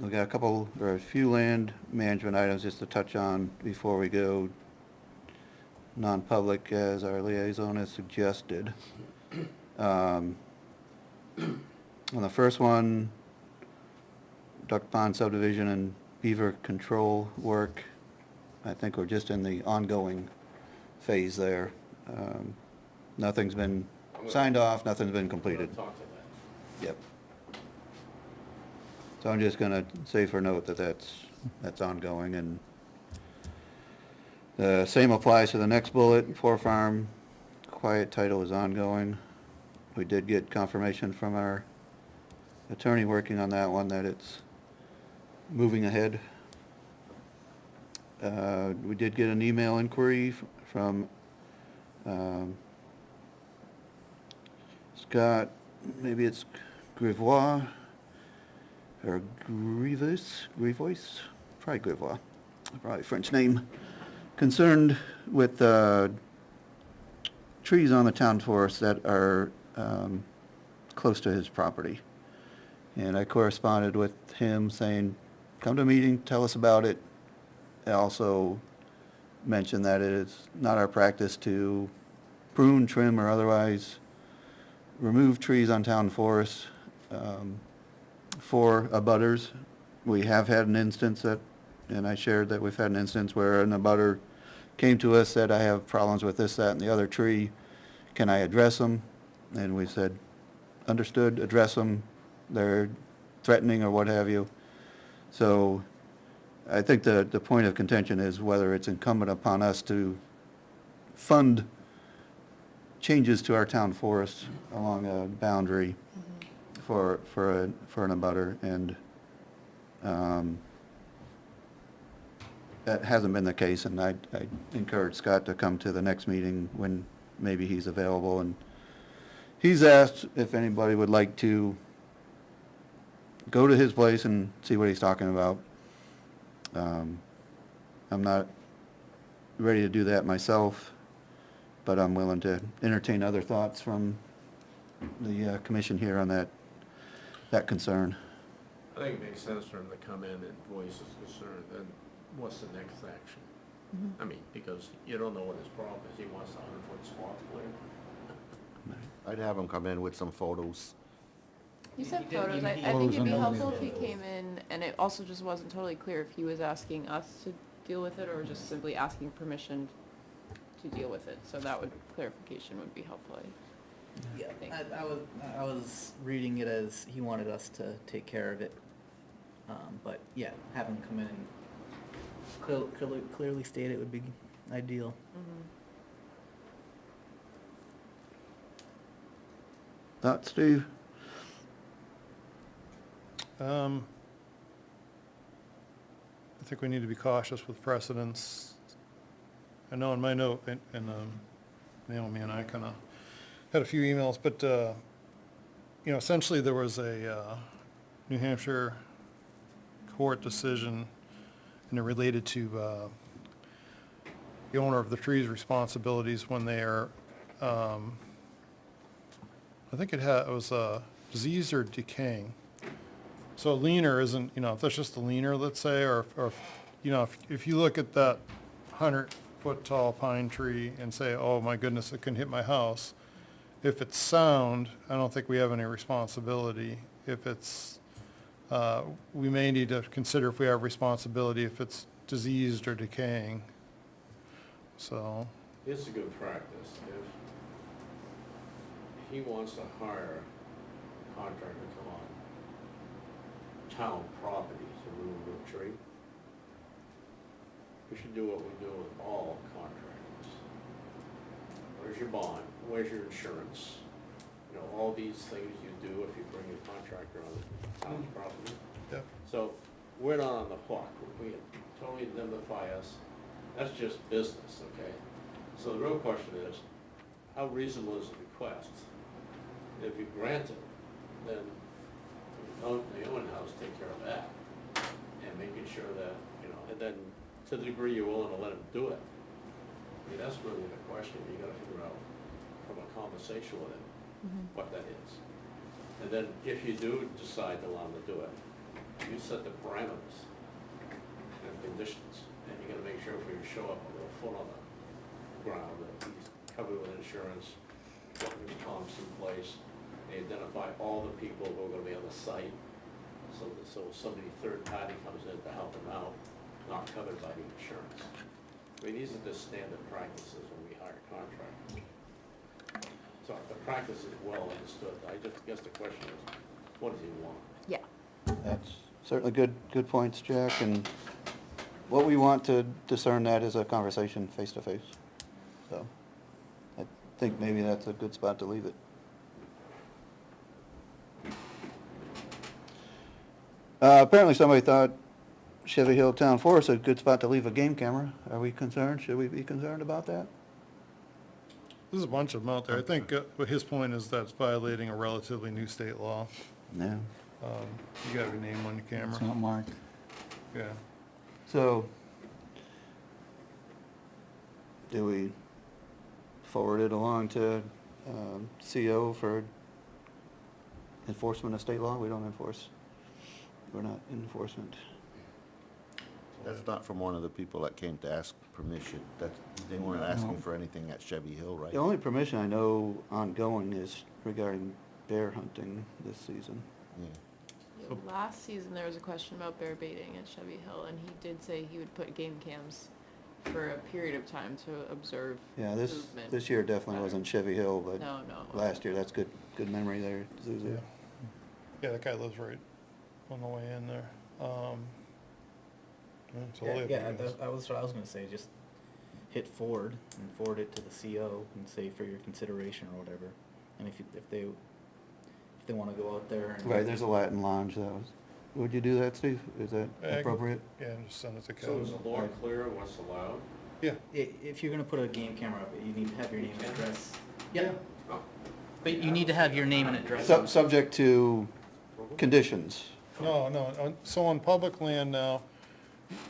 Speaker 1: We got a couple, or a few land management items just to touch on before we go non-public, as our liaison has suggested. On the first one, Duck Pond subdivision and beaver control work, I think we're just in the ongoing phase there. Nothing's been signed off, nothing's been completed.
Speaker 4: We'll talk to that.
Speaker 1: Yep. So I'm just gonna say for note that that's ongoing, and the same applies to the next bullet, Four Farm, quiet title is ongoing. We did get confirmation from our attorney working on that one that it's moving ahead. We did get an email inquiry from Scott, maybe it's Grivois, or Grivois, probably Grivois, probably French name, concerned with trees on the town forest that are close to his property. And I corresponded with him saying, come to a meeting, tell us about it. I also mentioned that it is not our practice to prune, trim, or otherwise remove trees on town forests for abutters. We have had an instance that, and I shared that we've had an instance where an abutter came to us, said, I have problems with this, that, and the other tree. Can I address them? And we said, understood, address them. They're threatening or what have you. So I think the point of contention is whether it's incumbent upon us to fund changes to our town forest along a boundary for an abutter, and that hasn't been the case, and I encourage Scott to come to the next meeting when maybe he's available, and he's asked if anybody would like to go to his place and see what he's talking about. I'm not ready to do that myself, but I'm willing to entertain other thoughts from the commission here on that concern.
Speaker 4: I think it makes sense for him to come in and voice his concern, then what's the next action? I mean, because you don't know what his problem is, he wants a 100-foot swath cleared.
Speaker 3: I'd have him come in with some photos.
Speaker 5: You said
Speaker 8: He did-
Speaker 5: photos,
Speaker 8: he-
Speaker 5: I
Speaker 8: he-
Speaker 5: think it'd be
Speaker 6: Photos
Speaker 5: helpful
Speaker 6: and-
Speaker 5: if he came in, and it also just wasn't totally clear if he was asking us to deal with it, or just simply asking permission to deal with it, so that would, clarification would be helpful.
Speaker 8: Yeah,
Speaker 5: think.
Speaker 8: I was reading it as he wanted us to take care of it. But yeah, have him come in and clearly state it would be ideal.
Speaker 1: Thoughts, Steve?
Speaker 7: I think we need to be cautious with precedents. I know in my note, and Naomi and I kind of had a few emails, but, you know, essentially there was a New Hampshire court decision, and it related to the owner of the tree's responsibilities when they are, I think it was diseased or decaying. So a leaner isn't, you know, if that's just a leaner, let's say, or, you know, if you look at that 100-foot tall pine tree and say, oh my goodness, it can hit my house. If it's sound, I don't think we have any responsibility. If it's, we may need to consider if we have responsibility if it's diseased or decaying. So,
Speaker 4: Here's a good practice. If he wants to hire a contractor to come on town property to remove a tree, we should do what we do with all contractors. Where's your bond? Where's your insurance? You know, all these things you do if you bring a contractor on the town's property.
Speaker 7: yeah.
Speaker 4: So we're not on the hook. We totally indemnify us. That's just business, okay? So the real question is, how reasonable is the request? If you grant it, then the owner house take care of that. And making sure that, you know, and then to the degree you're willing to let him do it. I mean, that's really the question. You gotta figure out from a conversation with him what that is. And then if you do decide to allow him to do it, you set the parameters and conditions. And you gotta make sure if you show up with a foot on the ground, that he's covered with insurance, putting his pumps in place. They identify all the people who are gonna be on the site. So somebody third party comes in to help him out, not covered by the insurance. I mean, these are just standard practices when we hire contractors. So the practice is well understood. I just guess the question is, what does he want?
Speaker 5: Yeah.
Speaker 1: That's certainly good points, Jack, and what we want to discern that is a conversation face to face. So I think maybe that's a good spot to leave it. Apparently somebody thought Chevy Hill Town Forest a good spot to leave a game camera. Are we concerned? Should we be concerned about that?
Speaker 7: There's a bunch of them out there. I think what his point is that it's violating a relatively new state law.
Speaker 1: No.
Speaker 7: You got your name on your
Speaker 6: It's
Speaker 7: camera.
Speaker 6: not marked.
Speaker 7: Yeah.
Speaker 1: So, do we forward it along to CO for enforcement of state law? We don't enforce, we're not in enforcement.
Speaker 3: That's not from one of the people that came to ask permission. They weren't asking for anything at Chevy Hill, right?
Speaker 1: The only permission I know ongoing is regarding bear hunting this season.
Speaker 3: Yeah.
Speaker 5: Yeah, last season, there was a question about bear baiting at Chevy Hill, and he did say he would put game cams for a period of time to observe
Speaker 1: Yeah,
Speaker 5: movement.
Speaker 1: this year definitely wasn't Chevy Hill, but
Speaker 5: No, no. it
Speaker 1: last year, that's good memory there, Zuzu.
Speaker 7: Yeah. Yeah, that guy lives right on the way in there. It's all up to
Speaker 8: Yeah,
Speaker 7: you guys.
Speaker 8: that was what I was gonna say, just hit forward and forward it to the CO and say for your consideration or whatever. And if they wanna go out there and.
Speaker 1: Right, there's a Latin lounge, would you do that, Steve? Is that
Speaker 7: I can-
Speaker 1: appropriate?
Speaker 7: Yeah, and just send it to
Speaker 4: So
Speaker 7: Kevin.
Speaker 4: is the law clear on what's allowed?
Speaker 7: Yeah.
Speaker 8: If you're gonna put a game camera up, you need to have your name and address. Yeah,
Speaker 4: Oh.
Speaker 8: but you need to have your name and address.
Speaker 1: Subject to conditions.
Speaker 7: No, so on public land now,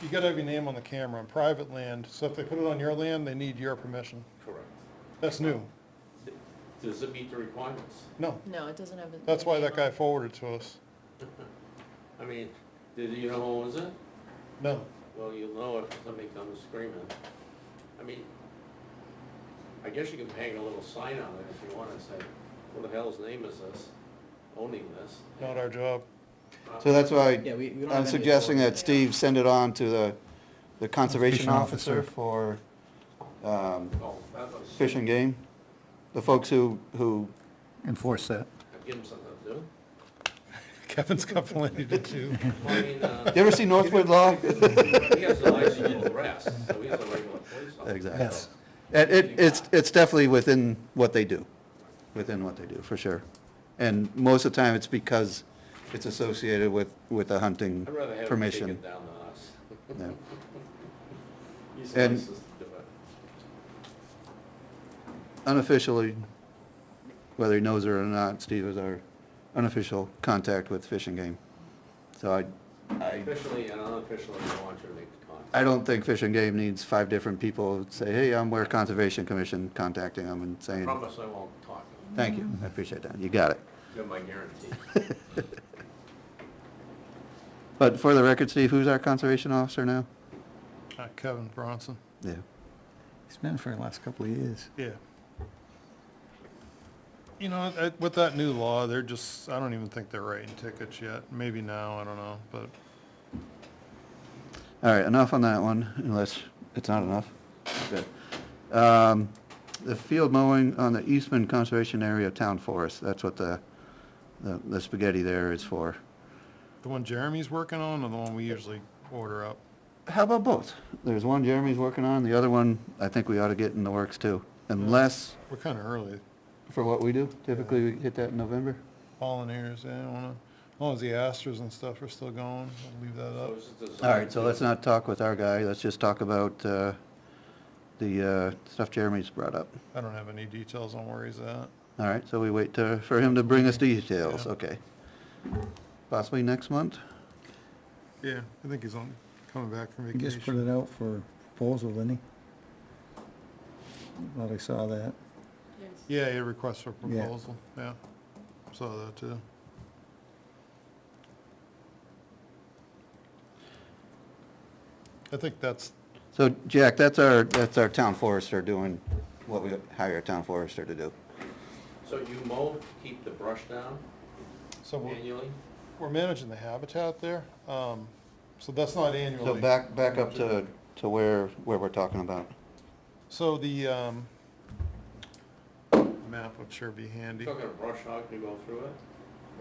Speaker 7: you gotta have your name on the camera. On private land, so if they put it on your land, they need your permission.
Speaker 4: Correct.
Speaker 7: That's new.
Speaker 4: Does it meet the requirements?
Speaker 7: No,
Speaker 5: No, it doesn't have a.
Speaker 7: that's why that guy forwarded to us.
Speaker 4: I mean, did you know who owns it?
Speaker 7: No.
Speaker 4: Well, you'll know if somebody comes screaming. I mean, I guess you can hang a little sign on it if you want to say, what the hell's name is this, owning this?
Speaker 7: Not our job.
Speaker 1: So that's why
Speaker 8: Yeah, we don't have
Speaker 1: I'm
Speaker 8: any
Speaker 1: suggesting that
Speaker 8: authority.
Speaker 1: Steve send it on to the conservation
Speaker 6: Conservation
Speaker 1: officer
Speaker 6: officer.
Speaker 1: for
Speaker 4: Oh, that was,
Speaker 1: fish and game. The folks who,
Speaker 6: Enforce that.
Speaker 4: I'd give him something to do.
Speaker 7: Kevin's got plenty to do.
Speaker 4: Well, I mean,
Speaker 1: you ever see Northwood Law?
Speaker 4: he has a nice little dress, so he's a regular police officer.
Speaker 1: Exactly.
Speaker 6: Yes.
Speaker 1: And it's definitely within what they do, for sure. And most of the time, it's because it's associated with the hunting
Speaker 4: I'd rather have them take
Speaker 1: permission.
Speaker 4: it down than us.
Speaker 1: Yeah.
Speaker 4: He's
Speaker 1: And-
Speaker 4: licensed to do it.
Speaker 1: Unofficially, whether he knows it or not, Steve is our unofficial contact with Fish and Game. So
Speaker 4: Officially and unofficially, I want you to make the contact.
Speaker 1: I don't think Fish and Game needs 5 different people who say, hey, I'm where Conservation Commission, contacting them and saying,
Speaker 4: Promise I won't talk.
Speaker 1: thank you, I appreciate that, you got it.
Speaker 4: You're my guarantee.
Speaker 1: But for the record, Steve, who's our conservation officer now?
Speaker 7: Kevin Bronson.
Speaker 1: Yeah.
Speaker 6: It's been for the last couple of years.
Speaker 7: Yeah. You know, with that new law, they're just, I don't even think they're writing tickets yet. Maybe now, I don't know, but
Speaker 1: All right, enough on that one, unless it's not enough. Good. The field mowing on the Eastman Conservation Area Town Forest, that's what the spaghetti there is for.
Speaker 7: the one Jeremy's working on or the one we usually order up?
Speaker 1: How about both? There's one Jeremy's working on, the other one I think we ought to get in the works too. Unless,
Speaker 7: We're kind of early.
Speaker 1: for what we do, typically we hit that in November.
Speaker 7: Pollinators, yeah, I wanna, as long as the asters and stuff are still going, we'll leave that
Speaker 4: So
Speaker 7: up.
Speaker 4: it's just
Speaker 1: All right, so let's not talk with our guy, let's just talk about the stuff Jeremy's brought up.
Speaker 7: I don't have any details on where he's at.
Speaker 1: All right, so we wait for him to bring us details,
Speaker 7: Yeah.
Speaker 1: okay. Possibly next month?
Speaker 7: Yeah, I think he's coming back from
Speaker 6: He just put
Speaker 7: vacation.
Speaker 6: it out for proposal, didn't he? Thought I saw that.
Speaker 7: Yeah, he had a request for
Speaker 6: Yeah.
Speaker 7: proposal, yeah. Saw that too. I think that's,
Speaker 1: So Jack, that's our town forester doing what we hire a town forester to do.
Speaker 4: So you mow, keep the brush down
Speaker 7: so
Speaker 4: annually?
Speaker 7: we're managing the habitat there, so that's not annually.
Speaker 1: So back up to where we're talking about.
Speaker 7: So the, map would sure be handy.
Speaker 4: Took a brush hog to go through it?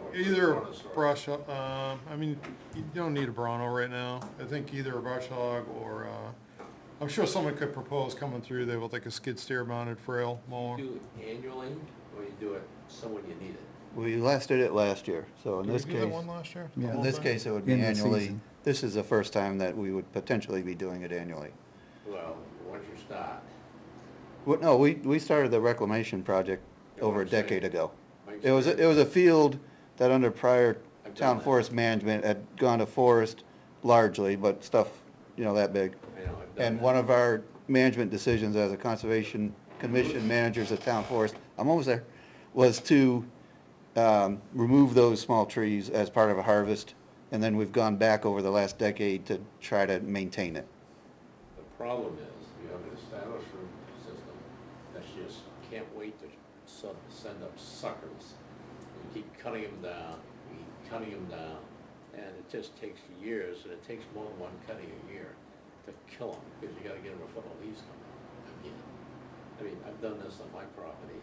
Speaker 4: Or
Speaker 7: Either
Speaker 4: brontosaurus?
Speaker 7: brush, I mean, you don't need a Bronto right now. I think either a brush hog or, I'm sure someone could propose coming through there with like a skid steer mounted frail mower.
Speaker 4: Do it annually, or you do it so when you need it?
Speaker 1: We last did it last year, so in
Speaker 7: Did we
Speaker 1: this
Speaker 7: do that
Speaker 1: case,
Speaker 7: one last year? The
Speaker 6: Yeah.
Speaker 1: in
Speaker 7: whole
Speaker 1: this
Speaker 7: thing?
Speaker 1: case, it would be
Speaker 6: In the
Speaker 1: annually.
Speaker 6: season.
Speaker 1: This is the first time that we would potentially be doing it annually.
Speaker 4: Well, once you start.
Speaker 1: Well, no, we started the reclamation project over a
Speaker 4: I'm saying.
Speaker 1: decade ago.
Speaker 4: My
Speaker 1: It was a field that under prior
Speaker 4: I've done
Speaker 1: town
Speaker 4: that.
Speaker 1: forest management had gone to forest largely, but stuff, that big.
Speaker 4: I know, I've done
Speaker 1: And
Speaker 4: that.
Speaker 1: one of our management decisions as a conservation commission managers of town forest, I'm almost there, was to remove those small trees as part of a harvest. And then we've gone back over the last decade to try to maintain it.
Speaker 4: The problem is, you have an established root system that just can't wait to send up suckers. You keep cutting them down, you keep cutting them down, and it just takes years, and it takes more than one cutting a year to kill them, because you gotta get them before the leaves come out again. I mean, I've done this on my property,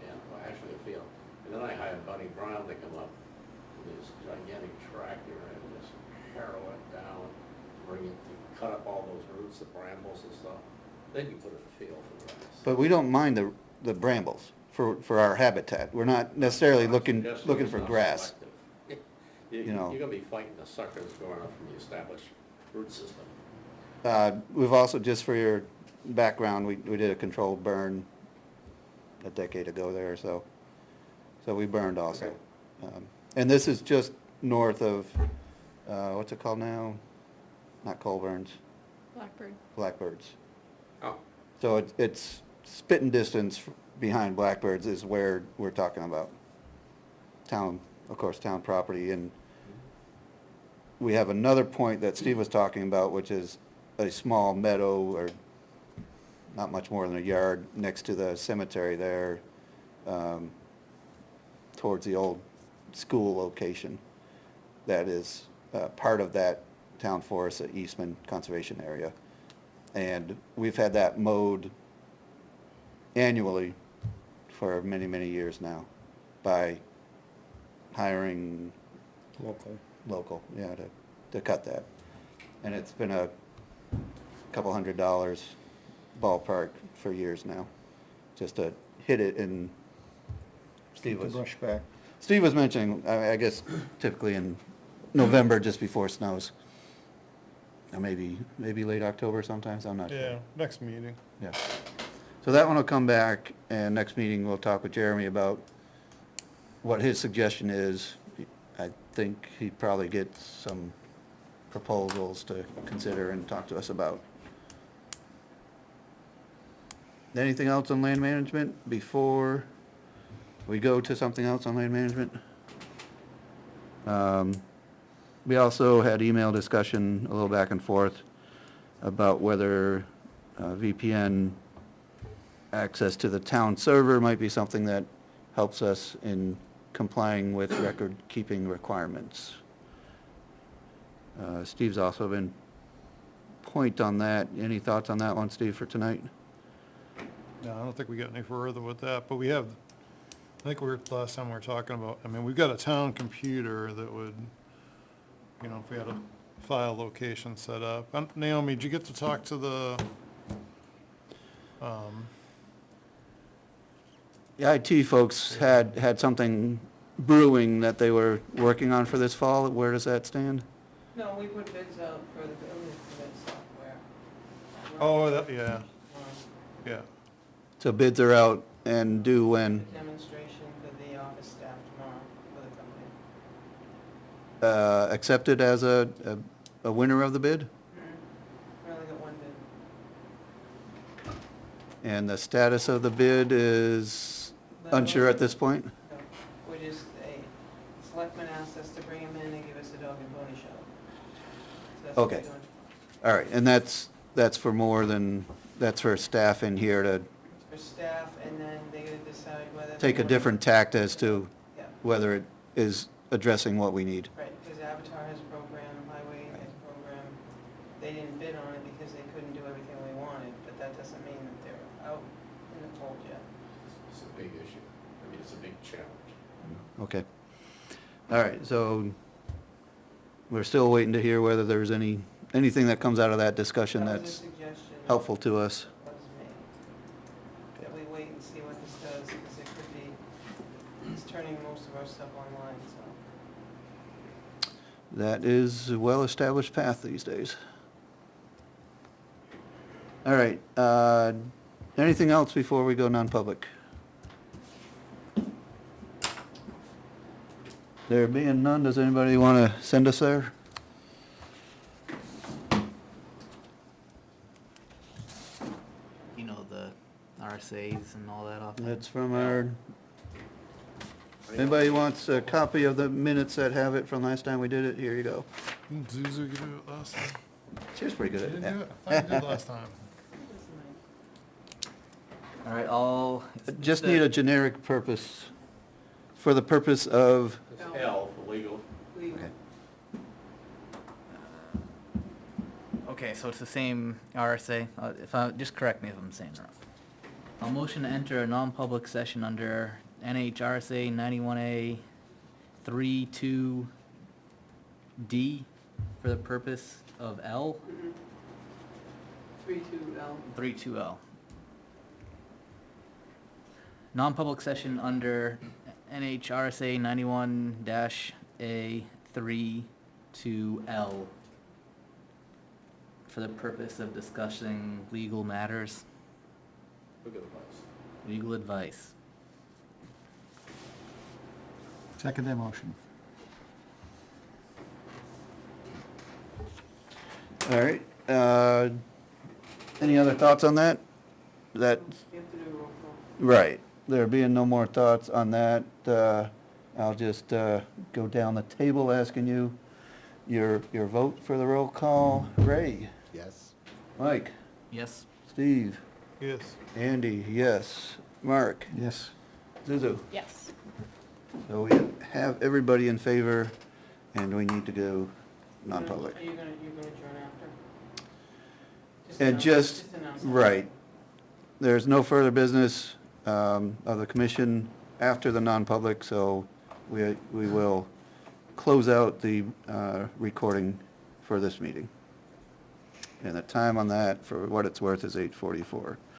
Speaker 4: and, well, actually a field, and then I hired Buddy Brown to come up with this gigantic tractor and just harrow it down, bring it, to cut up all those roots, the brambles and stuff. Then you put it in the field for grass.
Speaker 1: But we don't mind the brambles for our habitat. We're not necessarily looking for grass. You know.
Speaker 4: You're gonna be fighting the suckers going up from the established root system.
Speaker 1: We've also, just for your background, we did a controlled burn a decade ago there, so we burned also.
Speaker 4: Okay.
Speaker 1: And this is just north of, what's it called now? Not Colburns,
Speaker 5: Blackbird.
Speaker 1: Blackbirds.
Speaker 4: Oh,
Speaker 1: So it's spitting distance behind Blackbirds is where we're talking about. Town, of course, town property, and we have another point that Steve was talking about, which is a small meadow, or not much more than a yard, next to the cemetery there, towards the old school location. That is part of that town forest at Eastman Conservation Area. And we've had that mowed annually for many, many years now by hiring local, yeah, to cut that. And it's been a couple $100 ballpark for years now, just to hit it. And Steve
Speaker 6: The
Speaker 1: was,
Speaker 6: brush back.
Speaker 1: Steve was mentioning, I guess typically in November, just before it snows. Or maybe late October sometimes, I'm not sure.
Speaker 7: Yeah, next meeting.
Speaker 1: Yeah. So that one will come back, and next meeting we'll talk with Jeremy about what his suggestion is. I think he'd probably get some proposals to consider and talk to us about. Anything else on land management before we go to something else on land management? We also had email discussion, a little back and forth, about whether VPN access to the town server might be something that helps us in complying with record-keeping requirements. Steve's also been point on that. Any thoughts on that one, Steve, for tonight?
Speaker 7: No, I don't think we got any further with that, but we have, I think last time we were talking about, I mean, we've got a town computer that would, you know, if we had a file location set up. Naomi, did you get to talk to the,
Speaker 1: The IT folks had something brewing that they were working on for this fall. Where does that stand?
Speaker 2: No, we put bids out for the building permit software.
Speaker 7: oh, that, yeah,
Speaker 2: Um,
Speaker 7: yeah.
Speaker 1: So bids are out and due when?
Speaker 2: Demonstration for the office staff tomorrow for the company.
Speaker 1: Accepted as a winner of the bid?
Speaker 2: We only got one bid.
Speaker 1: And the status of the bid is unsure at this point?
Speaker 2: No, we're just, a selectman asked us to bring him in and give us a dog and pony show. So that's what we're
Speaker 1: Okay.
Speaker 2: doing.
Speaker 1: All right, and that's for more than, that's for staff in here to
Speaker 2: It's for staff, and then they gotta decide whether. they
Speaker 1: take a
Speaker 2: wanna-
Speaker 1: different tact as to
Speaker 2: Yeah,
Speaker 1: whether it is addressing what we need.
Speaker 2: right, because Avatar has a program, Highway has a program. They didn't bid on it because they couldn't do everything we wanted, but that doesn't mean that they're out in the cold yet.
Speaker 4: It's a big issue. I mean, it's a big challenge.
Speaker 1: Okay. All right, so we're still waiting to hear whether there's anything that comes out of that discussion
Speaker 2: That was a
Speaker 1: that's
Speaker 2: suggestion.
Speaker 1: helpful to us.
Speaker 2: That was me. That we wait and see what this does, because it could be, it's turning most of our stuff online, so.
Speaker 1: That is a well-established path these days. All right, anything else before we go non-public? There being none, does anybody want to send us there?
Speaker 8: You know, the RSAs and all that off there.
Speaker 1: That's from our, anybody wants a copy of the minutes that have it from last time we did it? Here you go.
Speaker 7: Didn't Zuzu do it last time?
Speaker 1: She was pretty
Speaker 7: You
Speaker 1: good
Speaker 7: didn't
Speaker 1: at
Speaker 7: do
Speaker 1: that.
Speaker 7: it? I thought you did last time.
Speaker 8: All right, all.
Speaker 1: Just need a generic purpose, for the purpose of,
Speaker 4: It's L for legal.
Speaker 2: Legal.
Speaker 1: okay.
Speaker 8: Okay, so it's the same RSA. Just correct me if I'm saying it wrong. I'll motion to enter a non-public session under NHRSA 91A 32D for the purpose of L,
Speaker 2: 32L.
Speaker 8: 32L. Non-public session under NHRSA 91-A 32L for the purpose of discussing legal matters,
Speaker 4: Legal advice.
Speaker 8: legal advice.
Speaker 6: Second that motion.
Speaker 1: All right, any other thoughts on that? That,
Speaker 2: You have to do a roll call.
Speaker 1: right, there being no more thoughts on that, I'll just go down the table asking you your vote for the roll call. Ray?
Speaker 3: Yes?
Speaker 1: Mike?
Speaker 8: Yes?
Speaker 1: Steve?
Speaker 7: Yes.
Speaker 1: Andy, yes. Mark?
Speaker 6: Yes.
Speaker 1: Zuzu?
Speaker 5: Yes.
Speaker 1: So we have everybody in favor, and we need to go non-public.
Speaker 2: Are you gonna adjourn after?
Speaker 1: And
Speaker 2: announce-
Speaker 1: just,
Speaker 2: announce that.
Speaker 1: right, there's no further business of the commission after the non-public, so we will close out the recording for this meeting. And the time on that, for what it's worth, is 8:44.